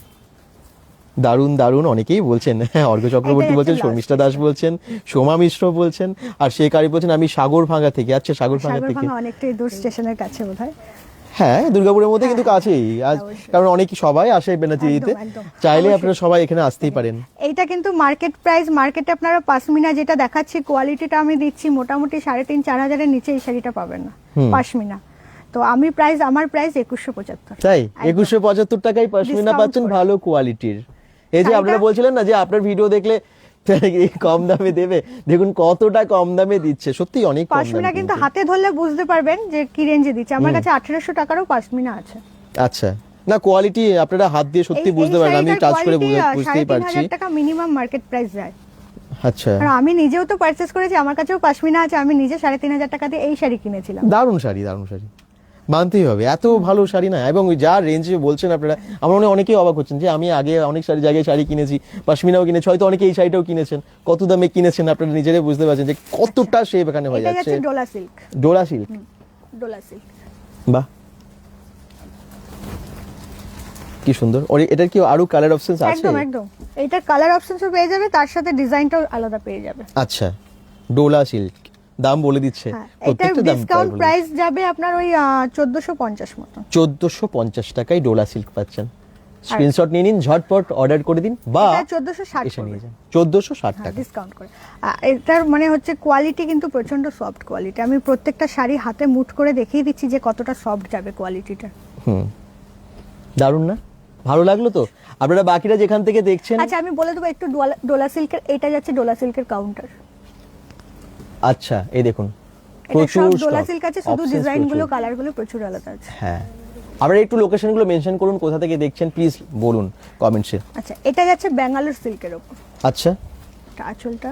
দারুণ দারুণ। অনেকেই বলছেন, হ্যাঁ, অর্ঘ্য চক্রবর্তী এটা বলছেন, একটা শর্মিষ্ঠা দাস বলছেন, সোমা মিশ্র বলছেন, আর শেখারি বলছেন আমি সাগরভাঙা থেকে। আচ্ছা সাগরভাঙা থেকে, সাগরভাঙা অনেকটাই দূর, স্টেশনের কাছে বোধহয়। হ্যাঁ দুর্গাপুরের মধ্যে কিন্তু কাছেই। আজ কারণ অনেক সবাই আসে বেনাচিতে, একদম, একদম। চাইলে অবশ্যই। আপনারা সবাই এখানে আসতেই পারেন। এইটা কিন্তু মার্কেট প্রাইস, মার্কেটে আপনারা পশমিনা যেটা দেখাচ্ছি কোয়ালিটিটা আমি দিচ্ছি মোটামুটি 3,500-4 হাজারের নিচে এই শাড়িটা পাবেন না পশমিনা। তো আমি প্রাইস, আমার প্রাইস 2175। তাই 2175 টাকায় পশমিনা Discount পাচ্ছেন, করে। ভালো কোয়ালিটির। এই যে আপনারা শাড়িটা- বলছিলেন না যে আপনার ভিডিও দেখলে কম দামে দেবে, দেখুন কতটা কম দামে দিচ্ছে, সত্যি অনেক কম পশমিনা দামে কিন্তু কিন্তু। হাতে ধরলে বুঝতে পারবেন যে কি রেঞ্জে দিচ্ছে। আমার কাছে 1800 টাকারও পশমিনা আছে। আচ্ছা, না কোয়ালিটি আপনারা হাত দিয়ে সত্যি বুঝতে পারেন, আমি টাচ করে বুঝতেই পারছি। 3,500 টাকা মিনিমাম মার্কেট প্রাইস যায়। আচ্ছা, আর আমি নিজেও তো পারচেজ করেছি, আমার কাছেও পশমিনা আছে, আমি নিজে 3,500 টাকা দিয়ে এই শাড়ি কিনেছিলাম। দারুণ শাড়ি, দারুণ শাড়ি, মানতেই হবে, এত ভালো শাড়ি না। এবং ওই যা রেঞ্জে বলছেন আপনারা, আমার মনে হয় অনেকেই অবাক হচ্ছেন যে আমি আগে অনেক জায়গায় শাড়ি কিনেছি, পশমিনাও কিনেছি, হয়তো অনেকে এই শাড়িটাও কিনেছেন, কত দামে কিনেছেন আপনারা নিজেরাই বুঝতে পারছেন যে কতটা শেপ এখানে হয়ে এটা যাচ্ছে। যাচ্ছে Dola silk. Dola silk, Dola silk বাহ কি সুন্দর। ওর এটার কি আরো কালার অপশনস আছে? একদম একদম, এইটার কালার অপশনসও পেয়ে যাবে, তার সাথে ডিজাইনটাও আলাদা পেয়ে যাবে। আচ্ছা, ডোলা সিল্ক, দাম বলে দিচ্ছে, হ্যাঁ, এটার প্রত্যেকটা দাম ডিসকাউন্ট প্রাইস যাবে আপনার ওই 1450 মতো। 1450 টাকায় ডোলা সিল্ক পাচ্ছেন। স্ক্রিনশট নিয়ে নিন, ঝটপট অর্ডার করে দিন বা এটা 1460 এসে নিয়ে যান। 1460 টাকা। ডিসকাউন্ট করে। এটার মানে হচ্ছে কোয়ালিটি কিন্তু প্রচন্ড সফট কোয়ালিটি। আমি প্রত্যেকটা শাড়ি হাতে মুঠ করে দেখিয়ে দিচ্ছি যে কতটা সফট যাবে কোয়ালিটিটা। দারুণ না? ভালো লাগলো তো? আপনারা বাকিরা যেখান থেকে দেখছেন, আচ্ছা আমি বলে দেবো একটু ডোলা সিল্কের, এটা যাচ্ছে ডোলা সিল্কের কাউন্টার। আচ্ছা এই দেখুন এটা প্রচুর সব ডোলা stock, সিল্ক আছে, শুধু options ডিজাইন গুলো প্রচুর। কালার গুলো প্রচুর আলাদা আছে। হ্যাঁ, আপনারা একটু লোকেশন গুলো মেনশন করুন, কোথা থেকে দেখছেন প্লিজ বলুন কমেন্টসে। আচ্ছা এটা যাচ্ছে ব্যাঙ্গালোর সিল্কের উপর। আচ্ছা এটা আঁচলটা।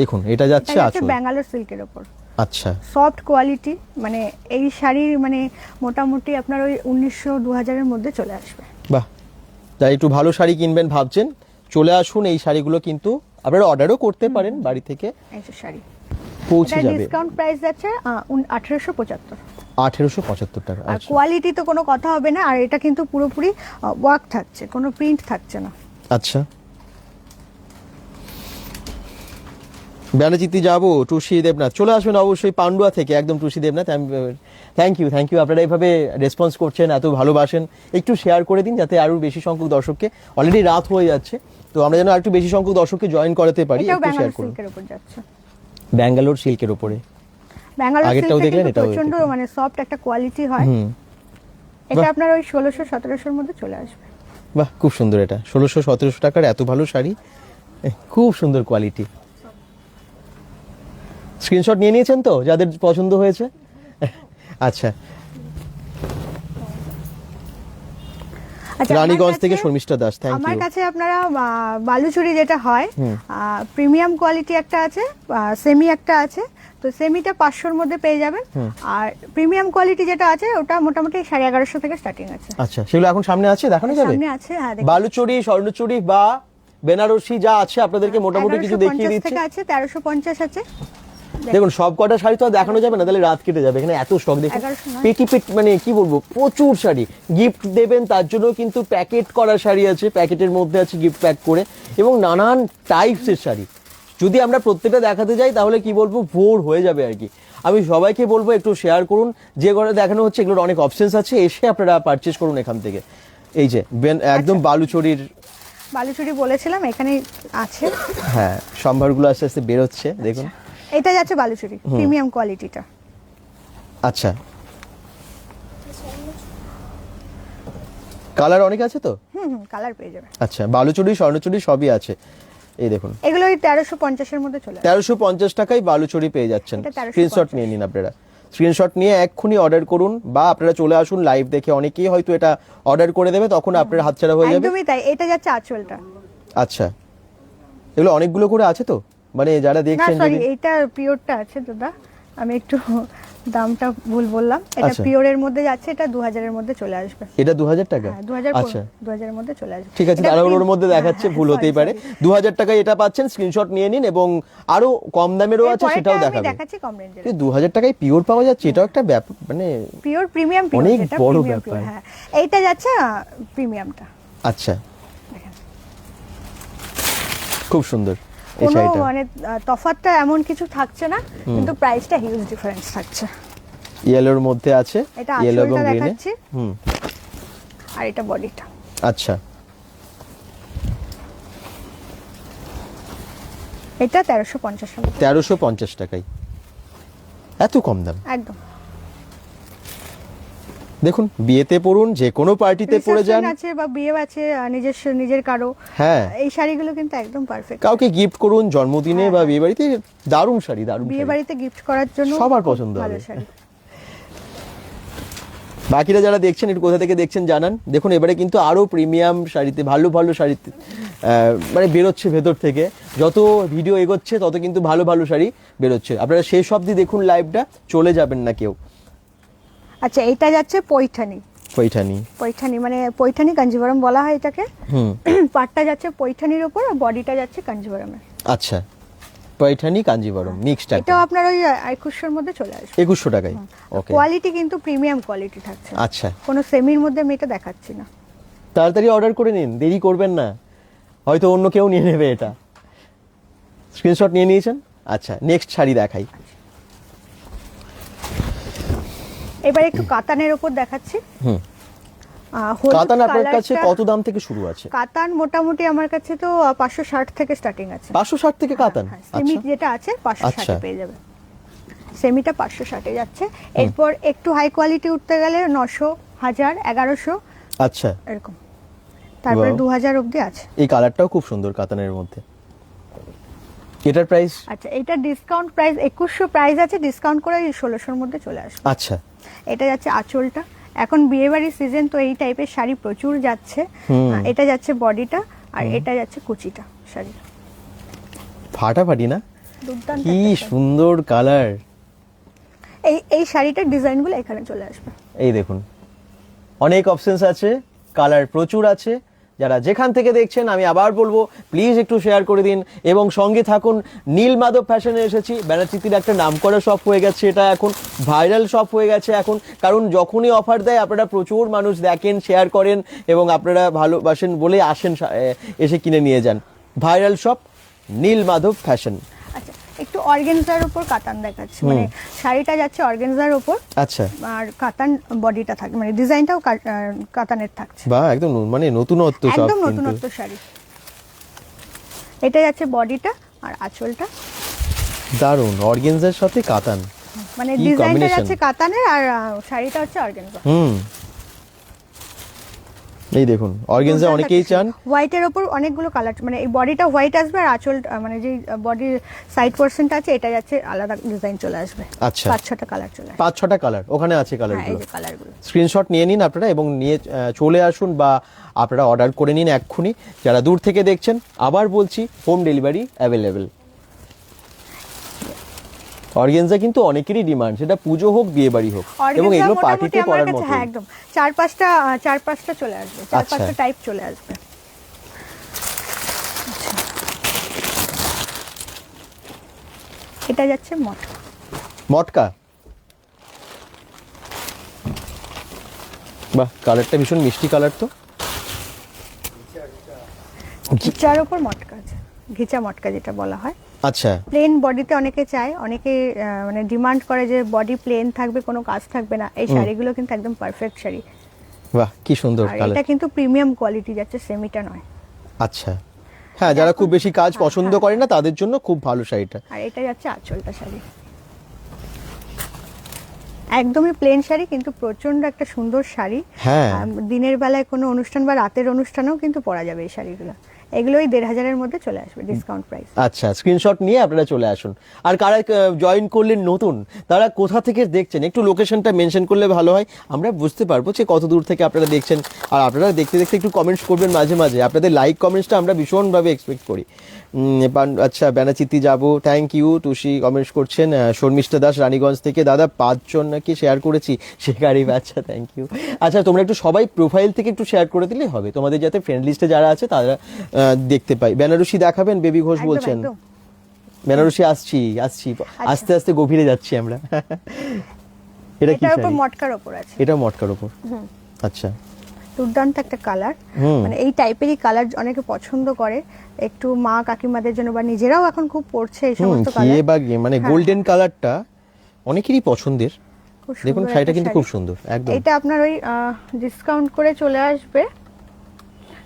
দেখুন এটা এটা যাচ্ছে যাচ্ছে আঁচল। ব্যাঙ্গালোর সিল্কের উপর। আচ্ছা সফট কোয়ালিটি, মানে এই শাড়ির মানে মোটামুটি আপনার ওই 1900-2000 এর মধ্যে চলে আসবে। বাহ, যারা একটু ভালো শাড়ি কিনবেন ভাবছেন চলে আসুন, এই শাড়িগুলো কিন্তু আপনারা অর্ডারও করতে পারেন, বাড়ি থেকে এই যে শাড়ি, পৌঁছে এটা যাবে। ডিসকাউন্ট প্রাইস যাচ্ছে 1875। 1875 টাকা। আর আচ্ছা কোয়ালিটি তো কোনো কথা হবে না, আর এটা কিন্তু পুরোপুরি ওয়ার্ক থাকছে, কোনো প্রিন্ট থাকছে না। আচ্ছা ব্যানাচিতি যাবো টুসি দেবনাথ, চলে আসবেন অবশ্যই পান্ডুয়া থেকে, একদম টুসি দেবনাথ। থ্যাংক ইউ আপনারা এইভাবে রেসপন্স করছেন, এত ভালোবাসেন। একটু শেয়ার করে দিন যাতে আরো বেশি সংখ্যক দর্শককে, অলরেডি রাত হয়ে যাচ্ছে তো আমরা যেন আরেকটু বেশি সংখ্যক দর্শককে জয়েন করাতে পারি, এটাও একটু শেয়ার ব্যাঙ্গালোর করুন। সিল্কের উপর যাচ্ছে। ব্যাঙ্গালোর সিল্কের উপরে ব্যাঙ্গালোর আগেরটাও সিল্কটা দেখলেন, কিন্তু এটাও প্রচন্ড দেখলেন। মানে সফট একটা কোয়ালিটি হয়। এটা বাহ। আপনার ওই 1600-1700 এর মধ্যে চলে আসবে। বাহ খুব সুন্দর, এটা 1600-1700 টাকার এত ভালো শাড়ি, খুব সুন্দর কোয়ালিটি। স্ক্রিনশট নিয়ে নিয়েছেন তো যাদের পছন্দ হয়েছে? আচ্ছা আচ্ছা, রানীগঞ্জ আমার থেকে কাছে- শর্মিষ্ঠা দাস, থ্যাংক আমার ইউ। কাছে আপনারা বালুচুরি যেটা হয় প্রিমিয়াম কোয়ালিটি একটা আছে, সেমি একটা আছে। তো সেমিটা 500 এর মধ্যে পেয়ে যাবেন, আর প্রিমিয়াম কোয়ালিটি যেটা আছে ওটা মোটামুটি 1150 থেকে স্টার্টিং আছে। আচ্ছা সেগুলো এখন সামনে আছে, দেখানো যাবে? সামনে আছে, হ্যাঁ দেখুন। বালুচুরি, স্বর্ণচুরি বা বেনারসি যা আছে আপনাদেরকে মোটামুটি কিছু দেখিয়ে 1150 দিচ্ছি। থেকে আছে, 1350 আছে। দেখুন সব কটা শাড়ি তো আর দেখানো যাবে না, তাহলে রাত কেটে যাবে। এখানে এত স্টক দেখুন, 1100 নয়। পেটি মানে কি বলবো, প্রচুর শাড়ি। গিফট দেবেন তার জন্য কিন্তু প্যাকেট করা শাড়ি আছে, প্যাকেটের মধ্যে আছে গিফট প্যাক করে, এবং নানান টাইপসের শাড়ি। যদি আমরা প্রত্যেকটা দেখাতে যাই তাহলে কি বলবো, ভোর হয়ে যাবে আর কি। আমি সবাইকে বলবো একটু শেয়ার করুন, যে ঘরে দেখানো হচ্ছে এগুলোর অনেক অপশনস আছে, এসে আপনারা পারচেস করুন এখান থেকে। এই যে একদম বালুচুরির, বালুচুরি বলেছিলাম এখানে আছে। হ্যাঁ সম্ভারগুলো আস্তে আস্তে বেরোচ্ছে দেখুন। এটা যাচ্ছে বালুচুরি প্রিমিয়াম কোয়ালিটিটা। আচ্ছা কালার অনেক আছে তো? কালার পেয়ে যাবে। আচ্ছা বালুচুরি, স্বর্ণচুরি সবই আছে। এই দেখুন এগুলো ওই 1350 এর মধ্যে চলে আসবে। 1350 টাকায় বালুচুরি পেয়ে যাচ্ছেন। এটা 1350 স্ক্রিনশট নিয়ে নিন আপনারা, স্ক্রিনশট নিয়ে এক্ষুনি অর্ডার করুন, বা আপনারা চলে আসুন লাইভ দেখে। অনেকেই হয়তো এটা অর্ডার করে দেবে, তখন আপনার হাতছাড়া হয়ে যাবে। একদমই তাই, এটা যাচ্ছে আঁচলটা। আচ্ছা এগুলো অনেকগুলো করে আছে তো, মানে যারা না দেখছেন সরি, যদি- এইটা পিওরটা আছে দাদা, আমি একটু দামটা ভুল বললাম। এটা আচ্ছা। পিওরের মধ্যে যাচ্ছে, এটা 2000 এর মধ্যে চলে আসবে। এটা 2000 টাকা? হ্যাঁ 2000, আচ্ছা 2000 এর মধ্যে চলে আসবে। ঠিক আছে, এটা তারা ওর print- মধ্যে দেখাচ্ছে, হ্যাঁ, ভুল হতেই sorry, পারে। sorry। 2000 টাকায় এটা পাচ্ছেন, স্ক্রিনশট নিয়ে নিন, এবং আরো কম দামেরও আছে এরপরেরটা সেটাও আমি দেখাবেন। দেখাচ্ছি কম রেঞ্জের। 2000 টাকায় পিওর পাওয়া যাচ্ছে, এটাও একটা ব্যাপার, মানে পিওর প্রিমিয়াম, পিওর অনেক যেটা বড় প্রিমিয়াম ব্যাপার। হ্যাঁ এইটা যাচ্ছে প্রিমিয়ামটা। আচ্ছা দেখেন খুব সুন্দর এই কোনো শাড়িটা। মানে তফাৎটা এমন কিছু থাকছে না, কিন্তু প্রাইসটা হিউজ ডিফারেন্স থাকছে। ইয়েলোর মধ্যে আছে, এটা ইয়েলো এবং আঁচলটা গ্রিনে। দেখাচ্ছি, আর এটা বডিটা। আচ্ছা এটা 1350 এর মধ্যে। 1350 টাকায় এত কম দাম। একদম দেখুন বিয়েতে পরুন, যে কোনো পার্টিতে পরে যান, Reception আছে বা বিয়ে আছে, নিজের কারো, হ্যাঁ এই শাড়িগুলো কিন্তু একদম পারফেক্ট। কাউকে গিফট করুন জন্মদিনে বা বিয়ে বাড়িতে, দারুণ শাড়ি, দারুণ বিয়ে শাড়ি। বাড়িতে গিফট করার জন্য সবার খুব পছন্দ ভালো হবে। শাড়ি। বাকিরা যারা দেখছেন একটু কোথা থেকে দেখছেন জানান। দেখুন এবারে কিন্তু আরো প্রিমিয়াম শাড়িতে, ভালো ভালো শাড়িতে মানে বেরোচ্ছে ভেতর থেকে। যত ভিডিও এগোচ্ছে তত কিন্তু ভালো ভালো শাড়ি বেরোচ্ছে। আপনারা শেষ অবধি দেখুন লাইভটা, চলে যাবেন না কেউ। আচ্ছা এটা যাচ্ছে পৈঠানি। পৈঠানি, পৈঠানি মানে পৈঠানি কাঞ্জিভারম বলা হয় এটাকে। হুম পাটটা যাচ্ছে পৈঠানির উপর, আর বডিটা যাচ্ছে কাঞ্জিভারমের। আচ্ছা পৈঠানি কাঞ্জিভারম মিক্সড একটা, এটাও আপনার ওই 2100 এর মধ্যে চলে আসবে। 2100 টাকায়। ওকে কোয়ালিটি কিন্তু প্রিমিয়াম কোয়ালিটি থাকছে, আচ্ছা কোনো সেমির মধ্যে আমি এটা দেখাচ্ছি না। তাড়াতাড়ি অর্ডার করে নিন, দেরি করবেন না, হয়তো অন্য কেউ নিয়ে নেবে এটা। স্ক্রিনশট নিয়ে নিয়েছেন? আচ্ছা নেক্সট শাড়ি দেখাই। এবার একটু কাতানের উপর দেখাচ্ছি। হুম, হলুদ কাতান আপনার কাছে কালারটা- কত দাম থেকে শুরু আছে? কাতান মোটামুটি আমার কাছে তো 560 থেকে স্টার্টিং আছে। 560 থেকে কাতান? সেমি আচ্ছা যেটা আছে 560 আচ্ছা। এ পেয়ে যাবে, সেমিটা 560 এ যাচ্ছে। এরপর একটু হাই কোয়ালিটি উঠতে গেলে 900, 1000, 1100 আচ্ছা, এরকম, তারপরে Wow. 2000 অবধি আছে। এই কালারটাও খুব সুন্দর কাতানের মধ্যে। এটার প্রাইস? আচ্ছা, এটা ডিসকাউন্ট প্রাইস 2100 প্রাইস আছে, ডিসকাউন্ট করে 1600 এর মধ্যে চলে আসবে। আচ্ছা, এটা যাচ্ছে আঁচলটা, এখন বিয়েবাড়ির সিজন তো এই টাইপের শাড়ি প্রচুর যাচ্ছে। এটা যাচ্ছে বডিটা, আর এটা যাচ্ছে কুচিটা শাড়ি। ফাটাফাটি না? দুর্দান্ত কি একটা শাড়ি। সুন্দর কালার। এই শাড়িটার ডিজাইনগুলো এখানে চলে আসবে। এই দেখুন, অনেক অপশনস আছে, কালার প্রচুর আছে। যারা যেখান থেকে দেখছেন আমি আবার বলবো প্লিজ একটু শেয়ার করে দিন এবং সঙ্গে থাকুন। নীলমাধব ফ্যাশনে এসেছি, ব্যানাচিতির একটা নামকরা শপ হয়ে গেছে, এটা এখন ভাইরাল শপ হয়ে গেছে এখন, কারণ যখনই অফার দেয় আপনারা প্রচুর মানুষ দেখেন, শেয়ার করেন এবং আপনারা ভালোবাসেন বলে আসেন, এসে কিনে নিয়ে যান। Viral shop Nilmadhab fashion. আচ্ছা, একটু অর্গানজার উপর কাতান দেখাচ্ছি, মানে শাড়িটা যাচ্ছে অর্গানজার উপর, আচ্ছা, আর কাতান বডিটা থাকে, মানে ডিজাইনটাও কাতানের থাকছে। বাহ, একদম মানে নতুনত্ব সব একদম কিন্তু। নতুনত্ব শাড়ি। এটা যাচ্ছে বডিটা, আর আঁচলটা দারুণ, অর্গানজার সাথে কাতান, মানে কি ডিজাইনটা combination? যাচ্ছে কাতানের, আর শাড়িটা হচ্ছে অর্গানজা। এই দেখুন, অর্গানজা অনেকেই চান। হোয়াইটের ওপর অনেকগুলো কালার, মানে এই বডিটা হোয়াইট আসবে, আর আঁচল মানে যে বডির সাইড পোর্শনটা আছে এটা যাচ্ছে আলাদা ডিজাইন চলে আসবে। আচ্ছা, 5-6টা কালার চলে আসবে। 5-6টা কালার ওখানে আছে, হ্যাঁ, এই কালারগুলো যে কালারগুলো। স্ক্রিনশট নিয়ে নিন আপনারা এবং নিয়ে চলে আসুন, বা আপনারা অর্ডার করে নিন এক্ষুনি। যারা দূর থেকে দেখছেন আবার বলছি, হোম ডেলিভারি অ্যাভেলেবেল। অর্গানজা কিন্তু অনেকেরই ডিমান্ড, সেটা পুজো হোক বিয়ে বাড়ি হোক, এবং অর্গানজা এগুলো মোটামুটি পার্টিতে আমার পরার কাছে, মতো। হ্যাঁ একদম 4-5টা চলে আসবে, 4-5টা টাইপ চলে আসবে। এটা যাচ্ছে মটকা। মটকা, বাহ, কালারটা ভীষণ মিষ্টি কালার তো। ঘিচার ওপর মটকা আছে, ঘিচা মটকা যেটা বলা হয়। আচ্ছা, প্লেন বডিতে অনেকে চায়, অনেকে মানে ডিমান্ড করে যে বডি প্লেন থাকবে, কোনো কাজ থাকবে না। এই শাড়িগুলো কিন্তু একদম পারফেক্ট শাড়ি। বাহ, কি সুন্দর আর কালার। এটা কিন্তু প্রিমিয়াম কোয়ালিটি যাচ্ছে, সেমিটা নয়। আচ্ছা, হ্যাঁ, যারা খুব বেশি কাজ পছন্দ করে না তাদের জন্য খুব ভালো শাড়িটা। আর এটা যাচ্ছে আঁচলটা শাড়ি, একদমই প্লেন শাড়ি কিন্তু প্রচন্ড একটা সুন্দর শাড়ি। হ্যাঁ, দিনের বেলায় কোনো অনুষ্ঠান বা রাতের অনুষ্ঠানেও কিন্তু পরা যাবে এই শাড়িগুলো। এগুলো ওই 1500-এর মধ্যে চলে আসবে, ডিসকাউন্ট প্রাইস। আচ্ছা, স্ক্রিনশট নিয়ে আপনারা চলে আসুন। আর কারা জয়েন করলেন নতুন, তারা কোথা থেকে দেখছেন একটু লোকেশনটা মেনশন করলে ভালো হয়, আমরা বুঝতে পারবো যে কত দূর থেকে আপনারা দেখছেন। আর আপনারা দেখতে দেখতে একটু কমেন্টস করবেন মাঝে মাঝে, আপনাদের লাইক কমেন্টসটা আমরা ভীষণভাবে এক্সপেক্ট করি। আচ্ছা, ব্যানাচিতি যাব, থ্যাংক ইউ। টুসি কমেন্টস করছেন, শর্মিষ্ঠা দাস রানীগঞ্জ থেকে, দাদা 5 জন নাকি শেয়ার করেছি সে গাড়ি। আচ্ছা, থ্যাংক ইউ। আচ্ছা, তোমরা একটু সবাই প্রোফাইল থেকে একটু শেয়ার করে দিলেই হবে, তোমাদের যাতে ফ্রেন্ড লিস্টে যারা আছে তারা দেখতে পাই। বেনারসি দেখাবেন, বেবি ঘোষ একদম, বলছেন। একদম। বেনারসি আসছি আস্তে আস্তে গভীরে যাচ্ছি আমরা। এটা কি এটার উপর শাড়ি? মটকার উপর আছে, এটা মটকার উপর। আচ্ছা, দুর্দান্ত একটা কালার। মানে এই টাইপেরই কালার অনেকে পছন্দ করে, একটু মা কাকিমাদের জন্য, বা নিজেরাও এখন খুব পড়ছে এই সমস্ত ঘিয়ে কালার। বা গিয়ে মানে গোল্ডেন কালারটা অনেকেরই পছন্দের। খুব দেখুন সুন্দর শাড়িটা একটা কিন্তু শাড়ি। খুব সুন্দর একদম। এটা আপনার ওই ডিসকাউন্ট করে চলে আসবে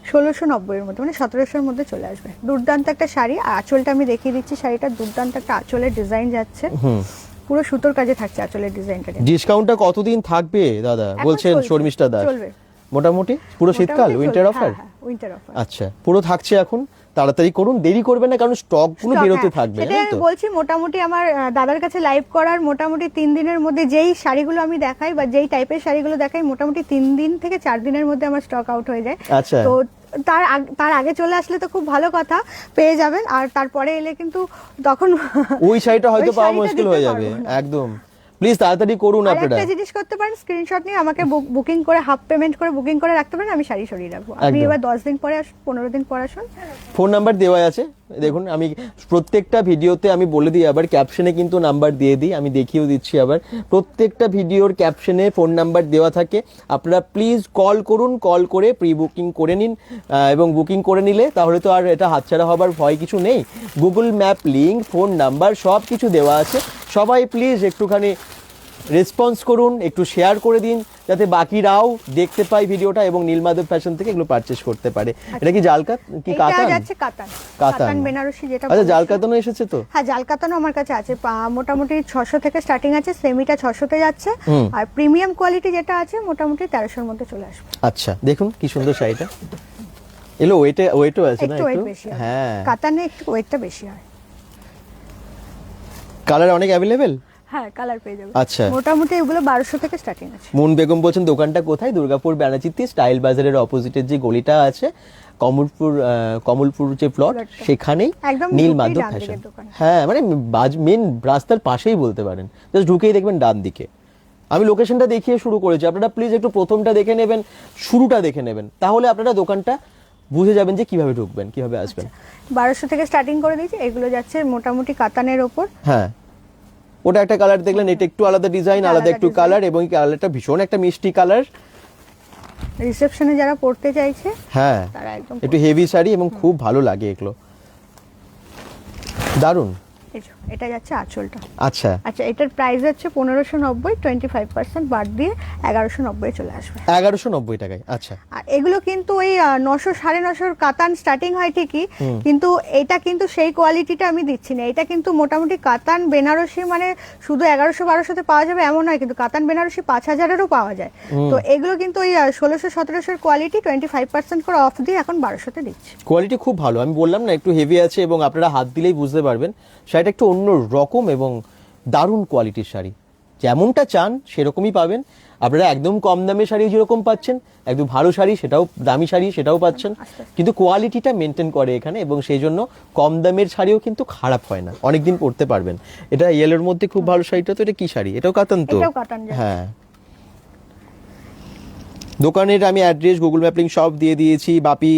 1690-এর মধ্যে, মানে 1700-এর মধ্যে চলে আসবে। দুর্দান্ত একটা শাড়ি। আর আঁচলটা আমি দেখিয়ে দিচ্ছি, শাড়িটা দুর্দান্ত একটা আঁচলের ডিজাইন যাচ্ছে, পুরো সুতোর কাজে থাকছে আঁচলের ডিজাইনটা। ডিসকাউন্টটা কতদিন থাকবে দাদা এখন বলছেন চলছে, শর্মিষ্ঠা দাস? চলবে মোটামুটি পুরো শীতকাল, উইন্টার অফার। Winter offer. আচ্ছা, পুরো থাকছে এখন, তাড়াতাড়ি করুন, দেরি করবেন না, কারণ স্টক গুলো বেরোতে থাকবে। সেটাই আমি বলছি, মোটামুটি আমার দাদার কাছে লাইভ করার মোটামুটি 3 দিনের মধ্যে যেই শাড়িগুলো আমি দেখাই বা যেই টাইপের শাড়িগুলো দেখাই, মোটামুটি 3 দিন থেকে 4 দিনের মধ্যে আমার স্টক আউট হয়ে যায়। আচ্ছা, তো তার আগে চলে আসলে তো খুব ভালো কথা, পেয়ে যাবেন। আর তারপরে এলে কিন্তু তখন ওই শাড়িটা হয়তো ওই পাওয়া শাড়িটা মুশকিল দিতে হয়ে যাবে। পারবো না। একদম, প্লিজ তাড়াতাড়ি করুন আর আপনারা। একটা জিনিস করতে পারেন, স্ক্রিনশট নিয়ে আমাকে বুকিং করে, হাফ পেমেন্ট করে বুকিং করে রাখতে পারেন, আমি শাড়ি সরিয়ে রাখবো। আপনি একদম। এবার 10 দিন পরে আসুন, 15 দিন পর আসুন। ফোন নাম্বার দেওয়া আছে, দেখুন আমি প্রত্যেকটা ভিডিওতে আমি বলে দিই, আবার ক্যাপশনে কিন্তু নাম্বার দিয়ে দিই, আমি দেখিয়েও দিচ্ছি। আবার প্রত্যেকটা ভিডিওর ক্যাপশনে ফোন নাম্বার দেওয়া থাকে, আপনারা প্লিজ কল করুন, কল করে প্রি বুকিং করে নিন। এবং বুকিং করে নিলে তাহলে তো আর এটা হাতছাড়া হবার ভয় কিছু নেই। Google map link, phone number সব কিছু দেওয়া আছে। সবাই প্লিজ একটুখানি রেসপন্স করুন, একটু শেয়ার করে দিন যাতে বাকিরাও দেখতে পায় ভিডিওটা এবং নীলমাধব ফ্যাশন থেকে এগুলো পারচেজ করতে পারে। এটা কি জাল কি এটা কাতান? যাচ্ছে কাতান। কাতান। কাতান বেনারসি যেটা আচ্ছা, জাল বলেছি। কাতানও এসেছে তো? হ্যাঁ, জাল কাতানও আমার কাছে আছে। মোটামুটি 600 থেকে স্টার্টিং আছে, সেমিটা 600 তে যাচ্ছে, আর প্রিমিয়াম কোয়ালিটি যেটা আছে মোটামুটি 1300 এর মধ্যে চলে আসবে। আচ্ছা, দেখুন কি সুন্দর শাড়িটা। এলো ওয়েটও আছে না একটু ওয়েট একটু? বেশি হয়। হ্যাঁ, কাতানে একটু ওয়েটটা বেশি হয়। কালার অনেক অ্যাভেলেবেল। হ্যাঁ, কালার পেয়ে যাবে। আচ্ছা। মোটামুটি এগুলো 1200 থেকে স্টার্টিং আছে। মুন বেগম বলছেন দোকানটা কোথায়? দুর্গাপুর ব্যানাচিতে স্টাইল বাজারের অপোজিটের যে গলিটা আছে, কমলপুর যে প্লট, প্লটটা। সেখানেই একদম নীলমাধব ঢুকেই ডান ফ্যাশন। দিকের দোকান। হ্যাঁ, মানে মেন রাস্তার পাশেই বলতে পারেন, জাস্ট ঢুকেই দেখবেন ডান দিকে। আমি লোকেশনটা দেখিয়ে শুরু করেছি, আপনারা প্লিজ একটু প্রথমটা দেখে নেবেন, শুরুটা দেখে নেবেন, তাহলে আপনারা দোকানটা বুঝে যাবেন যে কিভাবে ঢুকবেন, কিভাবে আসবেন। 1200 থেকে স্টার্টিং করে দিয়েছি। এগুলো যাচ্ছে মোটামুটি কাতানের ওপর। হ্যাঁ, ওটা একটা কালার দেখলেন, এটা একটু আলাদা ডিজাইন, আলাদা একটু design। কালার, এবং এই কালারটা ভীষণ একটা মিষ্টি কালার। রিসেপশনে যারা পড়তে চাইছে হ্যাঁ, তারা একদম একটু হেভি শাড়ি এবং খুব ভালো লাগে এগুলো, দারুণ। এই যে, এটা যাচ্ছে আঁচলটা। আচ্ছা, আচ্ছা, এটার প্রাইস হচ্ছে 1590, 25% বাদ দিয়ে 1190 চলে আসবে। 1190 টাকায়। আচ্ছা, আর এগুলো কিন্তু ওই 900 950 কাতান স্টার্টিং হয় ঠিকই, কিন্তু এটা কিন্তু সেই কোয়ালিটিটা আমি দিচ্ছি না। এটা কিন্তু মোটামুটি কাতান বেনারসি, মানে শুধু 1100 1200 পাওয়া যাবে এমন নয়, কিন্তু কাতান বেনারসি 5000-এরও পাওয়া যায়। তো এগুলো কিন্তু ওই 1600 1700 কোয়ালিটি 25% করে অফ দিয়ে এখন 1200-তে দিচ্ছি। কোয়ালিটি খুব ভালো, আমি বললাম না একটু হেভি আছে, এবং আপনারা হাত দিলেই বুঝতে পারবেন শাড়িটা একটু অন্য রকম এবং দারুণ কোয়ালিটির শাড়ি। যেমনটা চান সেরকমই পাবেন আপনারা। একদম কম দামে শাড়ি যেরকম পাচ্ছেন, একদম ভালো শাড়ি সেটাও, দামি শাড়ি সেটাও পাচ্ছেন, কিন্তু কোয়ালিটিটা মেনটেন করে এখানে, এবং সেই জন্য কম দামের শাড়িও কিন্তু খারাপ হয় না, অনেকদিন পরতে পারবেন। এটা ইয়েলোর মধ্যে খুব ভালো শাড়িটা, তো এটা কি শাড়ি? এটাও কাতান তো? এটাও কাতান যাচ্ছে। হ্যাঁ, দোকানের আমি অ্যাড্রেস, গুগল ম্যাপ লিংক সব দিয়ে দিয়েছি। বাপি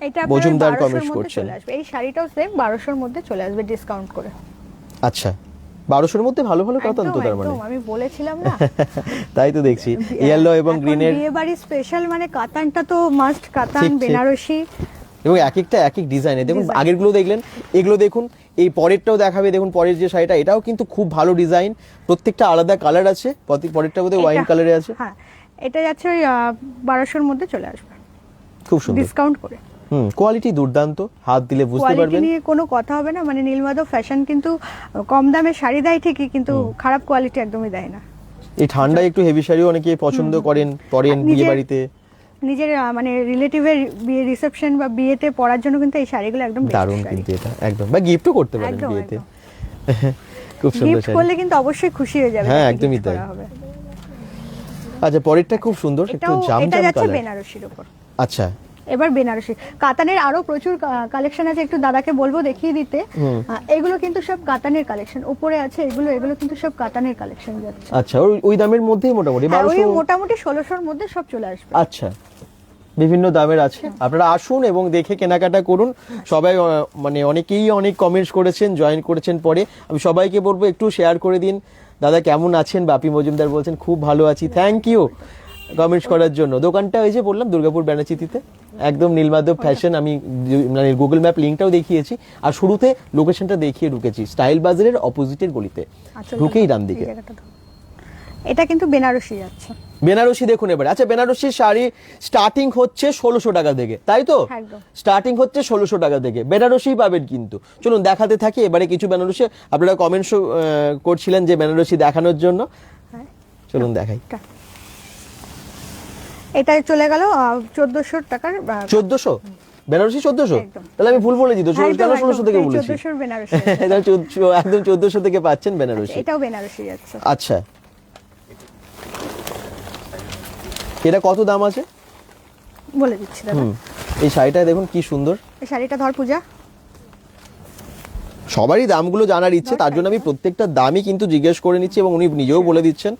এটা মজুমদার 1200-র কমেন্টস মধ্যে করছেন। চলে আসবে। এই শাড়িটাও সেম 1200-র মধ্যে চলে আসবে ডিসকাউন্ট করে। আচ্ছা, 1200-এর মধ্যে ভালো ভালো কাতান তো, তার মানে একদম, আমি বলেছিলাম না। তাই তো দেখছি ইয়েলো এবং এখন গ্রিনের, বিয়ে বাড়ি স্পেশাল মানে কাতানটা তো মাস্ট। কাতান ঠিক, ঠিক। বেনারসি এবং এক একটা এক এক ডিজাইনে দেখুন। Design। আগেরগুলো দেখলেন, এগুলো দেখুন, এই পরেরটাও দেখাবে। দেখুন পরের যে শাড়িটা, এটাও কিন্তু খুব ভালো ডিজাইন, প্রত্যেকটা আলাদা কালার আছে। পরেরটা বোধহয় ওয়াইন এটা- কালারে আছে। হ্যাঁ, এটা যাচ্ছে ওই 1200-র মধ্যে চলে আসবে খুব সুন্দর, ডিসকাউন্ট করে। কোয়ালিটি দুর্দান্ত, হাত দিলে বুঝতে কোয়ালিটি পারবেন। নিয়ে কোনো কথা হবে না। মানে নীলমাধব ফ্যাশন কিন্তু কম দামে শাড়ি দেয় ঠিকই, কিন্তু খারাপ কোয়ালিটি একদমই দেয় না। এই ঠান্ডায় একটু হেভি শাড়িও অনেকে পছন্দ করেন, পরেন নিজের- বিয়ে বাড়িতে। নিজের মানে রিলেটিভের বিয়ে রিসেপশন বা বিয়েতে পরার জন্য কিন্তু এই শাড়িগুলো একদম দারুণ কিন্তু এটা একদম, বা গিফটও করতে পারেন একদম, বিয়েতে। খুব সুন্দর গিফট শাড়ি। করলে কিন্তু অবশ্যই খুশি হয়ে যাবে। হ্যাঁ, যাকে একদমই gift তাই। করা হবে। আচ্ছা, পরেরটা খুব সুন্দর, একটু এটাও জাম এটা জাম যাচ্ছে কালার। বেনারসির উপর। আচ্ছা, এবার বেনারসি কাতানের আরো প্রচুর কালেকশন আছে, একটু দাদাকে বলবো দেখিয়ে দিতে। এগুলো কিন্তু সব কাতানের কালেকশন উপরে আছে। এগুলো কিন্তু সব কাতানের কালেকশন যাচ্ছে। আচ্ছা, ওই দামের মধ্যেই মোটামুটি হ্যাঁ, ওই 1200। মোটামুটি 1600-র মধ্যে সব চলে আসবে। আচ্ছা, বিভিন্ন দামের আছে, আপনারা আসুন এবং দেখে কেনাকাটা করুন। সবাই মানে অনেকেই অনেক কমেন্টস করেছেন, জয়েন করেছেন পরে। আমি সবাইকে বলবো একটু শেয়ার করে দিন। দাদা কেমন আছেন? বাপি মজুমদার বলছেন খুব ভালো আছি, থ্যাংক ইউ কমেন্টস করার জন্য। দোকানটা ওই যে বললাম দুর্গাপুর ব্যানাচিতিতে, একদম নীলমাধব ফ্যাশন। আমি মানে গুগল ম্যাপ লিঙ্কটাও দেখিয়েছি, আর শুরুতে লোকেশনটা দেখিয়ে ঢুকেছি, স্টাইল বাজারের অপোজিটের গলিতে, ঢুকেই ডান দিকে। এটা কিন্তু বেনারসি যাচ্ছে। বেনারসি দেখুন এবারে। আচ্ছা, বেনারসি শাড়ি স্টার্টিং হচ্ছে 1600 টাকা থেকে, তাই তো? একদম। স্টার্টিং হচ্ছে 1600 টাকা থেকে, বেনারসি পাবেন কিন্তু। চলুন দেখাতে থাকি এবারে কিছু বেনারসি। আপনারা কমেন্টস করছিলেন যে বেনারসি দেখানোর জন্য, হ্যাঁ, চলুন দেখাই। এটা চলে গেল 1400 টাকার। 1400 বেনারসি? 1400? একদম। তাহলে আমি ভুল বলেছি তো, একদম, কেন একদম। 1600 থেকে এই বলেছি? 1400-র বেনারসি। একদম 1400 থেকে পাচ্ছেন বেনারসি। এটাও বেনারসি যাচ্ছে। আচ্ছা, এটা কত দাম আছে বলে দিচ্ছি দাদা। এই শাড়িটা দেখুন কি সুন্দর। এই শাড়িটা ধর পূজা। সবারই দামগুলো জানার ইচ্ছে, তার জন্য আমি প্রত্যেকটা দামই কিন্তু জিজ্ঞেস করে নিচ্ছি, এবং উনি নিজেও বলে দিচ্ছেন।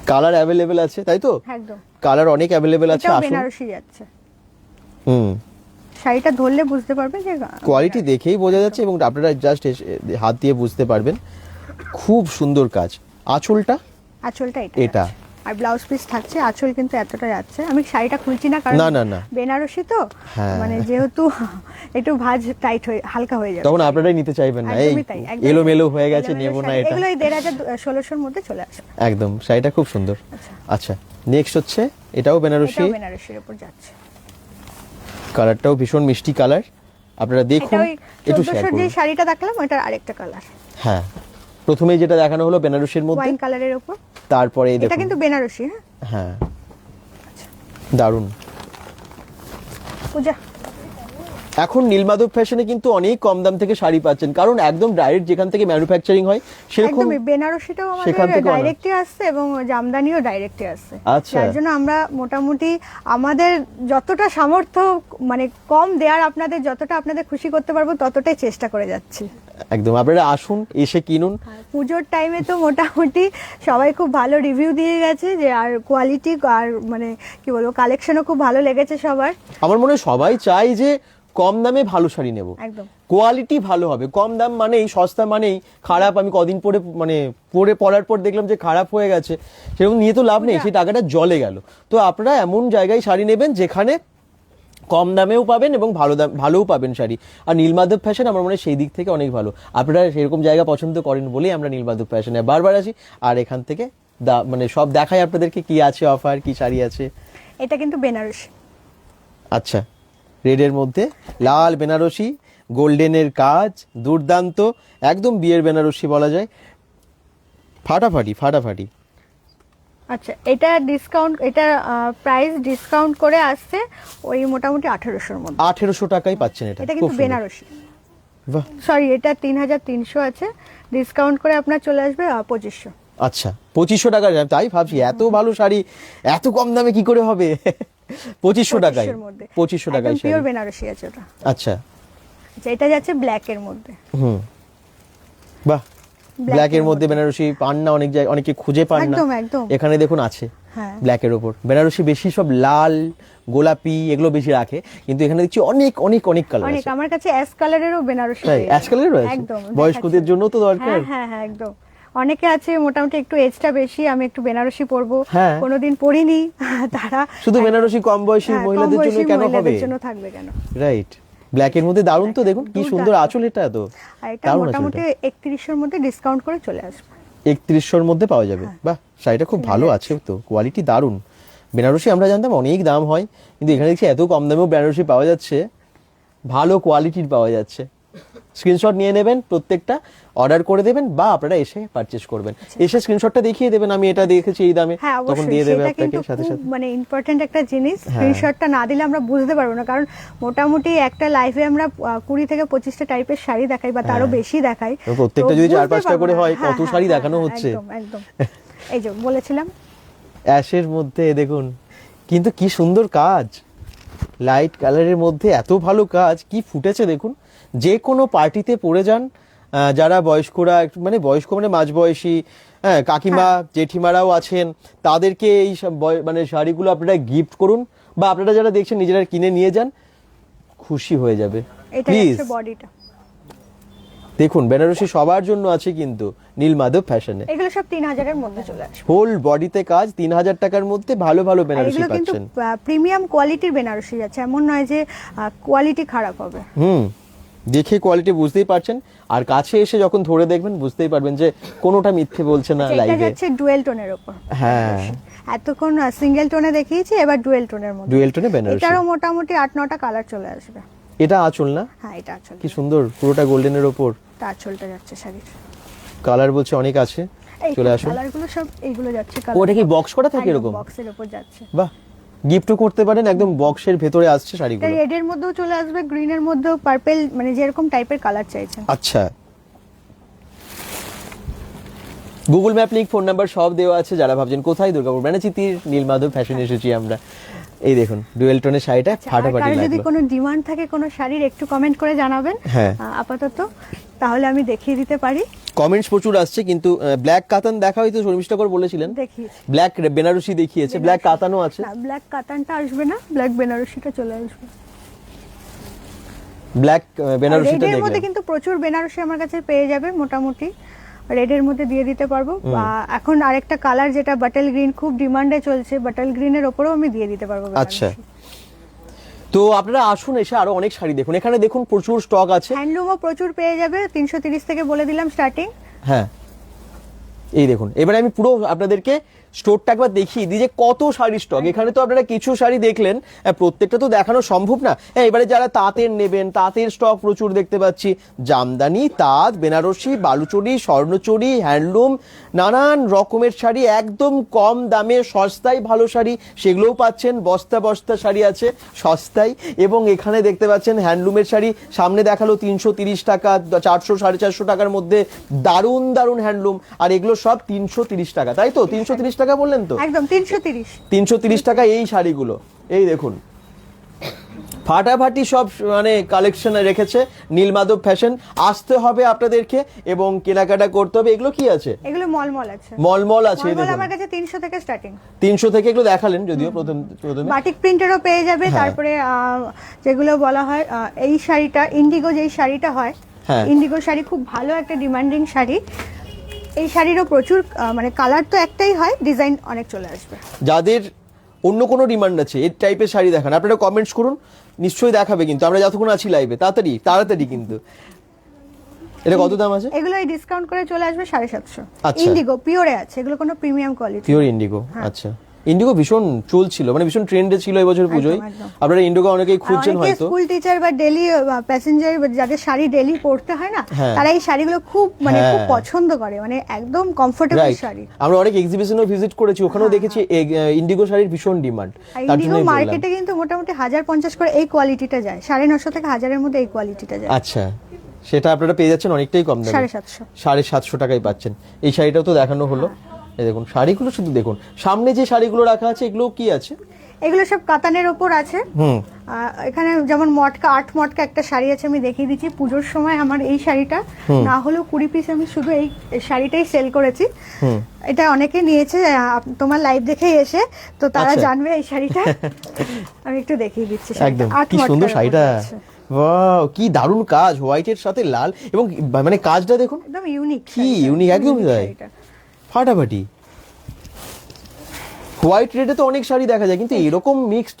কালার অ্যাভেলেবেল আছে, তাই তো? একদম, কালার অনেক অ্যাভেলেবেল আছে, এটাও আসুন। বেনারসি যাচ্ছে। শাড়িটা ধরলে বুঝতে পারবেন যে কোয়ালিটি দেখেই বোঝা যাচ্ছে, এবং আপনারা জাস্ট হাত দিয়ে বুঝতে পারবেন। খুব সুন্দর কাজ। আঁচলটা আঁচলটা এটা, আর ব্লাউজ পিস থাকছে, আঁচল কিন্তু এতটা যাচ্ছে। আমি শাড়িটা খুলছি না কারণ না বেনারসি তো, হ্যাঁ। মানে যেহেতু একটু ভাঁজ টাইট হয়ে হালকা হয়ে যাবে, তখন আপনারাই নিতে চাইবেন না, এই একদমই তাই, একদমই এলোমেলো হয়ে গেছে, এলোমেলো নেব না শাড়ি। এটা। এগুলো 1500-1600 এর মধ্যে চলে আসবে। একদম, শাড়িটা খুব সুন্দর। আচ্ছা, নেক্সট হচ্ছে এটাও বেনারসি, এটাও বেনারসির উপর যাচ্ছে। কালারটাও ভীষণ মিষ্টি কালার, আপনারা দেখুন এটা ওই একটু শেয়ার 1400 যে করুন। শাড়িটা দেখালাম ওটার আরেকটা কালার, হ্যাঁ, প্রথমেই যেটা দেখানো হলো বেনারসির মধ্যে, ওয়াইন কালারের উপর। তারপরে এই এটা দেখুন, কিন্তু বেনারসি। হ্যাঁ, হ্যাঁ দারুণ। পূজা এখন নীলমাধব ফ্যাশনে কিন্তু অনেক কম দাম থেকে শাড়ি পাচ্ছেন, কারণ একদম ডাইরেক্ট যেখান থেকে ম্যানুফ্যাকচারিং হয় সেরকম একদমই, বেনারসিটাও সেখান আমাদের থেকে আনা। ডাইরেক্টই আসছে এবং জামদানিও ডাইরেক্টই আসছে। আচ্ছা। যার জন্য আমরা মোটামুটি আমাদের যতটা সামর্থ্য, মানে কম দেওয়ার, আপনাদের যতটা আপনাদের খুশি করতে পারবো ততটাই চেষ্টা করে যাচ্ছি। একদম, আপনারা আসুন, এসে কিনুন। পুজোর টাইমে তো মোটামুটি সবাই খুব ভালো রিভিউ দিয়ে গেছে, যে আর কোয়ালিটি আর মানে কি বলবো, কালেকশনও খুব ভালো লেগেছে সবার। আমার মনে হয় সবাই চাই যে কম দামে ভালো শাড়ি নেব, একদম কোয়ালিটি ভালো হবে। কম দাম মানেই, সস্তা মানেই খারাপ। আমি কদিন পরে মানে পরার পর দেখলাম যে খারাপ হয়ে গেছে, সেরকম নিয়ে তো লাভ নেই, সেই টাকাটা জলে গেল। তো আপনারা এমন জায়গায় শাড়ি নেবেন যেখানে কম দামেও পাবেন এবং ভালোও পাবেন শাড়ি। আর নীলমাধব ফ্যাশন আমার মনে হয় সেই দিক থেকে অনেক ভালো। আপনারা সেরকম জায়গা পছন্দ করেন বলেই আমরা নীলমাধব ফ্যাশনে বারবার আসি, আর এখান থেকে মানে সব দেখাই আপনাদেরকে কি আছে অফার, কি শাড়ি আছে। এটা কিন্তু বেনারসি। আচ্ছা, রেডের মধ্যে লাল বেনারসি, গোল্ডেনের কাজ, দুর্দান্ত, একদম বিয়ের বেনারসি বলা যায়, ফাটাফাটি ফাটাফাটি। আচ্ছা, এটা ডিসকাউন্ট, এটা প্রাইস ডিসকাউন্ট করে আসছে ওই মোটামুটি 1800 এর মধ্যে। 1800 টাকায় পাচ্ছেন এটা। এটা খুব কিন্তু সুন্দর। বেনারসি, বাহ, সরি এটা 3300 আছে, ডিসকাউন্ট করে আপনার চলে আসবে 2500। আচ্ছা 2500 টাকা, তাই ভাবছি এত ভালো শাড়ি এত কম দামে কি করে হবে। 2500 টাকায়, 2500 টাকায় শাড়ি। পিওর বেনারসি আছে ওটা। আচ্ছা, আচ্ছা, এটা যাচ্ছে ব্ল্যাক এর মধ্যে। বাহ, ব্ল্যাক এর মধ্যে বেনারসি পান না অনেক জায়গায়, অনেকে খুঁজে পান না, একদম একদম। এখানে দেখুন আছে। হ্যাঁ, ব্ল্যাক এর উপর বেনারসি বেশি সব লাল গোলাপি এগুলো বেশি রাখে, কিন্তু এখানে দেখছি অনেক অনেক অনেক কালার অনেক। আছে। আমার কাছে অ্যাশ কালারেরও বেনারসি তাই আছে। অ্যাশ কালারের আছে, একদম, বয়স্কদের জন্য তো দরকার। হ্যাঁ হ্যাঁ হ্যাঁ, একদম। অনেকে আছে মোটামুটি একটু এজটা বেশি, আমি একটু বেনারসি পরবো, হ্যাঁ। কোনোদিন পরিনি, তারা শুধু বেনারসি কম বয়সী হ্যাঁ, মহিলাদের কম জন্য বয়সী কেন হবে? মহিলাদের জন্য থাকবে কেন? রাইট, ব্ল্যাক এর মধ্যে দারুণ তো, দেখুন কি সুন্দর আঁচল, এটা তো আর এটা দারুণ মোটামুটি আঁচলটা। 3100 এর মধ্যে ডিসকাউন্ট করে চলে আসবে। 3100 মধ্যে পাওয়া যাবে। বাহ, শাড়িটা খুব ভালো আছে তো, কোয়ালিটি দারুণ। বেনারসি আমরা জানতাম অনেক দাম হয়, কিন্তু এখানে দেখছি এত কম দামেও বেনারসি পাওয়া যাচ্ছে, ভালো কোয়ালিটির পাওয়া যাচ্ছে। স্ক্রিনশট নিয়ে নেবেন, প্রত্যেকটা অর্ডার করে দেবেন, বা আপনারা এসে পারচেজ করবেন। এসে স্ক্রিনশটটা দেখিয়ে দেবেন, আমি এটা দেখেছি এই দামে, হ্যাঁ তখন অবশ্যই, দিয়ে দেবে সেটা আপনাকে কিন্তু সাথে খুব সাথে। মানে ইম্পর্টেন্ট একটা জিনিস। স্ক্রিনশটটা না দিলে আমরা বুঝতে পারবো না, কারণ মোটামুটি একটা লাইফে আমরা 20 থেকে 25টা টাইপের শাড়ি দেখাই, বা তারও বেশি দেখাই। তো প্রত্যেকটা তো যদি বুঝতে 4-5টা পারবো করে না। হয়, হ্যাঁ, কত হ্যাঁ, শাড়ি হ্যাঁ, দেখানো হ্যাঁ, হচ্ছে। একদম একদম। এই যে বলেছিলাম অ্যাশের মধ্যে দেখুন, কিন্তু কি সুন্দর কাজ, লাইট কালারের মধ্যে এত ভালো কাজ, কি ফুটেছে দেখুন। যে কোনো পার্টিতে পরে যান, যারা বয়স্করা মানে বয়স্ক মানে মাঝবয়সী, হ্যাঁ কাকিমা জেঠিমারাও আছেন, তাদেরকে এই সব মানে শাড়িগুলো আপনারা গিফট করুন, বা আপনারা যারা দেখছেন নিজেরা কিনে নিয়ে যান, খুশি হয়ে যাবে। এটা প্লিজ হচ্ছে বডিটা। দেখুন, বেনারসি সবার জন্য আছে কিন্তু নীলমাধব ফ্যাশনে। এগুলো সব 3000 এর মধ্যে চলে আসবে। হোল বডিতে কাজ, 3000 টাকার মধ্যে ভালো ভালো আর বেনারসি এগুলো কিন্তু পাচ্ছেন। প্রিমিয়াম কোয়ালিটির বেনারসি আছে, এমন নয় যে কোয়ালিটি খারাপ হবে। দেখে কোয়ালিটি বুঝতেই পারছেন, আর কাছে এসে যখন ধরে দেখবেন বুঝতেই পারবেন যে কোনোটা মিথ্যে বলছে না এটা লাইভে। যাচ্ছে ডুয়েল টোনের উপর। হ্যাঁ, এতক্ষণ সিঙ্গেল টোনে দেখিয়েছি, এবার ডুয়েল টোনের মধ্যে। ডুয়েল টোনে বেনারসি। এটারও মোটামুটি 8-9টা কালার চলে আসবে। এটা আঁচল না? হ্যাঁ, এটা আঁচল। কি সুন্দর, পুরোটা গোল্ডেনের ওপর এটা আঁচলটা যাচ্ছে শাড়ির। কালার বলছে অনেক আছে, এই চলে আসুন। কালারগুলো সব এইগুলো যাচ্ছে ও, এটা কি বক্স করা থাকে এরকম? বক্সের উপর যাচ্ছে। বাহ, গিফটও করতে পারেন, একদম বক্সের ভেতরে আসছে এটা শাড়িগুলো। রেডের মধ্যেও চলে আসবে, গ্রিনের মধ্যেও, পার্পল, মানে যেরকম টাইপের কালার চাইছেন। আচ্ছা, Google map link, phone number সব দেওয়া আছে। যারা ভাবছেন কোথায় দুর্গাপুর ব্যানাচিতির নীলমাধব ফ্যাশন এসেছি আমরা, এই দেখুন ডুয়েল টোনের শাড়িটা ফাটাফাটি আর যদি লাগলো। কোনো ডিমান্ড থাকে কোনো শাড়ির, একটু কমেন্ট করে জানাবেন। হ্যাঁ, আপাতত তাহলে আমি দেখিয়ে দিতে পারি। কমেন্টস প্রচুর আসছে, কিন্তু ব্ল্যাক কাতান দেখা হয়তো শর্মিষ্ঠা করে বলেছিলেন, দেখিয়েছি। ব্ল্যাক বেনারসি দেখিয়েছে, ব্ল্যাক কাতানও আছে। না, ব্ল্যাক কাতানটা আসবে না, ব্ল্যাক বেনারসিটা চলে আসবে। ব্ল্যাক বেনারসিটা রেডের মধ্যে দেখলেন। কিন্তু প্রচুর বেনারসি আমার কাছে পেয়ে যাবে মোটামুটি। রেডের মধ্যে দিয়ে দিতে পারবো, বা এখন আরেকটা কালার যেটা বাটল গ্রিন খুব ডিমান্ডে চলছে, বাটল গ্রিনের ওপরেও আমি দিয়ে দিতে পারবো। আচ্ছা, তো আপনারা আসুন, এসে আরো অনেক শাড়ি দেখুন। এখানে দেখুন প্রচুর স্টক আছে, হ্যান্ডলুমও প্রচুর পেয়ে যাবে। 330 থেকে বলে দিলাম স্টার্টিং। হ্যাঁ এই দেখুন, এবারে আমি পুরো আপনাদেরকে স্টোরটা একবার দেখিয়ে দিই যে কত শাড়ি স্টক। এখানে তো আপনারা কিছু শাড়ি দেখলেন, প্রত্যেকটা তো দেখানো সম্ভব না। এবারে যারা তাঁতের নেবেন, তাঁতের স্টক প্রচুর দেখতে পাচ্ছি, জামদানি, তাঁত, বেনারসি, বালুচরি, স্বর্ণচরি, হ্যান্ডলুম, নানান রকমের শাড়ি একদম কম দামে সস্তায় ভালো শাড়ি সেগুলোও পাচ্ছেন। বস্তা বস্তা শাড়ি আছে সস্তায়, এবং এখানে দেখতে পাচ্ছেন হ্যান্ডলুমের শাড়ি সামনে দেখালো 330 টাকা, 400 450 টাকার মধ্যে দারুণ দারুণ হ্যান্ডলুম, আর এগুলো সব 330 টাকা, তাই তো? 330 টাকা বললেন তো? একদম 330। 330 টাকা এই শাড়িগুলো। এই দেখুন ফাটাফাটি সব মানে কালেকশন রেখেছে নীলমাধব ফ্যাশন। আসতে হবে আপনাদেরকে এবং কেনাকাটা করতে হবে। এগুলো কি আছে? এগুলো মলমল আছে। মলমল আছে, মলমল দেখুন আমার কাছে 300 থেকে স্টার্টিং। 300 থেকে এগুলো দেখালেন যদিও প্রথমে। বাটিক প্রিন্টেরও পেয়ে যাবে। তারপরে যেগুলো বলা হয় এই শাড়িটা ইন্ডিগো, যেই শাড়িটা হয় ইন্ডিগো শাড়ি খুব ভালো একটা ডিমান্ডিং শাড়ি। এই শাড়িরও প্রচুর মানে কালার তো একটাই হয়, ডিজাইন অনেক চলে আসবে। যাদের অন্য কোনো ডিমান্ড আছে এই টাইপের শাড়ি দেখান, আপনারা কমেন্টস করুন, নিশ্চয়ই দেখাবে। কিন্তু আমরা যতক্ষণ আছি লাইভে তাড়াতাড়ি কিন্তু। এটা কত দাম আছে? এগুলো এই ডিসকাউন্ট করে চলে আসবে 750। আচ্ছা, ইন্ডিগো পিওরে আছে, এগুলো কোনো প্রিমিয়াম কোয়ালিটি। Pure Indigo. আচ্ছা, ইন্ডিগো ভীষণ চলছিল, মানে ভীষণ ট্রেন্ডে ছিল এবছর পুজোয়। আপনারা ইন্ডিগো অনেকেই খুঁজছেন হয়তো। স্কুল টিচার বা ডেলি প্যাসেঞ্জার যাদের শাড়ি ডেলি পড়তে হয় না, তারা এই শাড়িগুলো খুব মানে খুব পছন্দ করে, মানে একদম কমফোর্টেবল শাড়ি। আমরা অনেক এক্সিবিশনও ভিজিট করেছি, ওখানেও দেখেছি ইন্ডিগো শাড়ির ভীষণ ডিমান্ড। ইন্ডিগো মার্কেটে কিন্তু মোটামুটি 1050 করে এই কোয়ালিটিটা যায়, 950 থেকে 1000 এর মধ্যে এই কোয়ালিটিটা যায়। আচ্ছা, সেটা আপনারা পেয়ে যাচ্ছেন অনেকটাই কম দামে, 750 টাকায় পাচ্ছেন। এই শাড়িটাও তো দেখানো হলো। এই দেখুন শাড়িগুলো শুধু দেখুন, সামনে যে শাড়িগুলো রাখা আছে এগুলো কি আছে? এগুলো সব কাতানের ওপর আছে। এখানে যেমন মটকা 8 মটকা একটা শাড়ি আছে, আমি দেখিয়ে দিচ্ছি। পুজোর সময় আমার এই শাড়িটা না হলেও 20 পিস আমি শুধু এই শাড়িটাই সেল করেছি। এটা অনেকে নিয়েছে তোমার লাইভ দেখেই এসে, তো তারা জানবে এই শাড়িটা। আমি একটু দেখিয়ে দিচ্ছি। একদম কি সুন্দর শাড়িটা, ওয়াও কি দারুণ কাজ, হোয়াইটের সাথে লাল, এবং মানে কাজটা দেখুন একদম ইউনিক। কি ইউনিক, একদম ফাটাফাটি। হোয়াইট রেডে তো অনেক শাড়ি দেখা যায়, কিন্তু এরকম মিক্সড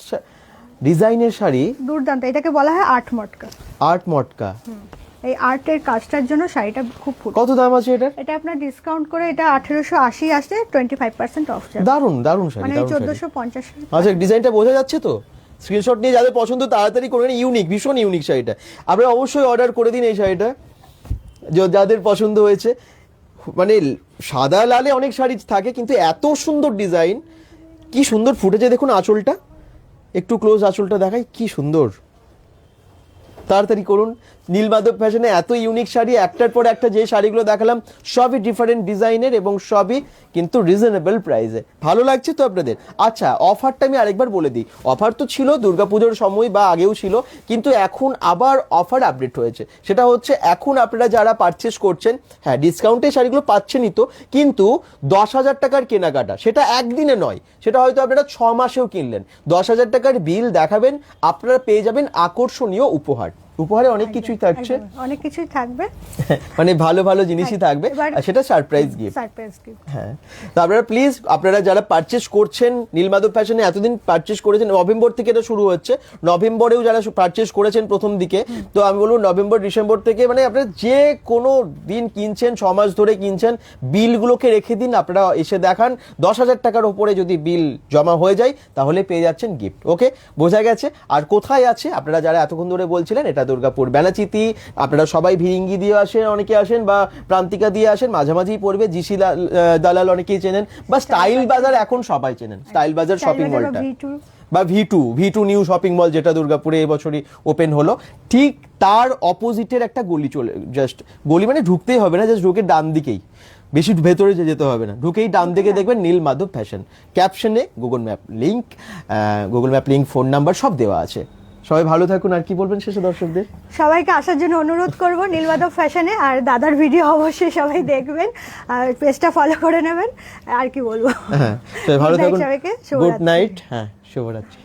ডিজাইনের শাড়ি দুর্দান্ত। এটাকে বলা হয় 8 মটকা। 8 মটকা। এই আর্টের কাজটার জন্য শাড়িটা খুব কত দাম আছে এটা? এটা আপনার ডিসকাউন্ট করে এটা 1880 আসছে, 25% অফ যাবে। দারুণ দারুণ শাড়ি, মানে 1450। আচ্ছা, ডিজাইনটা বোঝা যাচ্ছে তো? স্ক্রিনশট নিয়ে যাদের পছন্দ তাড়াতাড়ি করে নিন। ইউনিক, ভীষণ ইউনিক শাড়িটা। আপনারা অবশ্যই অর্ডার করে দিন এই শাড়িটা যাদের পছন্দ হয়েছে। মানে সাদা লালে অনেক শাড়ি থাকে, কিন্তু এত সুন্দর ডিজাইন, কি সুন্দর ফুটেছে দেখুন আঁচলটা। একটু ক্লোজ আঁচলটা দেখাই, কি সুন্দর। তাড়াতাড়ি করুন। নীলমাধব ফ্যাশনে এত ইউনিক শাড়ি, একটার পর একটা যে শাড়িগুলো দেখালাম সবই ডিফারেন্ট ডিজাইনের এবং সবই কিন্তু রিজনেবল প্রাইসে। ভালো লাগছে তো আপনাদের? আচ্ছা, অফারটা আমি আরেকবার বলে দিই। অফার তো ছিল দুর্গাপুজোর সময় বা আগেও ছিল, কিন্তু এখন আবার অফার আপডেট হয়েছে। সেটা হচ্ছে এখন আপনারা যারা পারচেস করছেন, হ্যাঁ ডিসকাউন্টে শাড়িগুলো পাচ্ছেনই তো, কিন্তু 10,000 টাকার কেনাকাটা, সেটা একদিনে নয়, সেটা হয়তো আপনারা 6 মাসেও কিনলেন, 10,000 টাকার বিল দেখাবেন, আপনারা পেয়ে যাবেন আকর্ষণীয় উপহার। উপহারে অনেক কিছুই থাকছে, অনেক কিছুই থাকবে, মানে ভালো ভালো জিনিসই থাকবে, আর সেটা সারপ্রাইজ গিফট। হ্যাঁ, তো আপনারা প্লিজ, আপনারা যারা পারচেস করছেন নীলমাধব ফ্যাশনে, এতদিন পারচেস করেছেন, নভেম্বর থেকে এটা শুরু হচ্ছে, নভেম্বরেও যারা পারচেস করেছেন প্রথম দিকে, তো আমি বলবো নভেম্বর ডিসেম্বর থেকে, মানে আপনারা যে কোনো দিন কিনছেন, 6 মাস ধরে কিনছেন, বিলগুলোকে রেখে দিন, আপনারা এসে দেখান। 10,000 টাকার ওপরে যদি বিল জমা হয়ে যায় তাহলে পেয়ে যাচ্ছেন গিফট। ওকে, বোঝা গেছে? আর কোথায় আছে আপনারা যারা এতক্ষণ ধরে বলছিলেন, এটা দুর্গাপুর বেনাচিতি। আপনারা সবাই ভিরিঙ্গি দিয়ে আসেন, অনেকে আসেন, বা প্রান্তিকা দিয়ে আসেন, মাঝামাঝি পড়বে। জিসি দালাল অনেকেই চেনেন, বা স্টাইল বাজার এখন সবাই চেনেন, স্টাইল বাজার শপিং মলটা, বা V2 নিউ শপিং মল যেটা দুর্গাপুরে এবছরই ওপেন হলো, ঠিক তার অপোজিটের একটা গলি চলে, জাস্ট গলি মানে ঢুকতেই হবে না, জাস্ট ঢুকে ডান দিকেই, বেশি ভেতরে যেতে হবে না, ঢুকেই ডান দিকে দেখবেন নীলমাধব ফ্যাশন। ক্যাপশনে Google map link, phone number সব দেওয়া আছে। সবাই ভালো থাকুন। আর কি বলবেন শেষে দর্শকদের? সবাইকে আসার জন্য অনুরোধ করব নীলমাধব ফ্যাশনে, আর দাদার ভিডিও অবশ্যই সবাই দেখবেন, আর পেজটা ফলো করে নেবেন। আর কি বলবো, হ্যাঁ, সবাই ভালো থাকুন, গুড নাইট, হ্যাঁ শুভরাত্রি।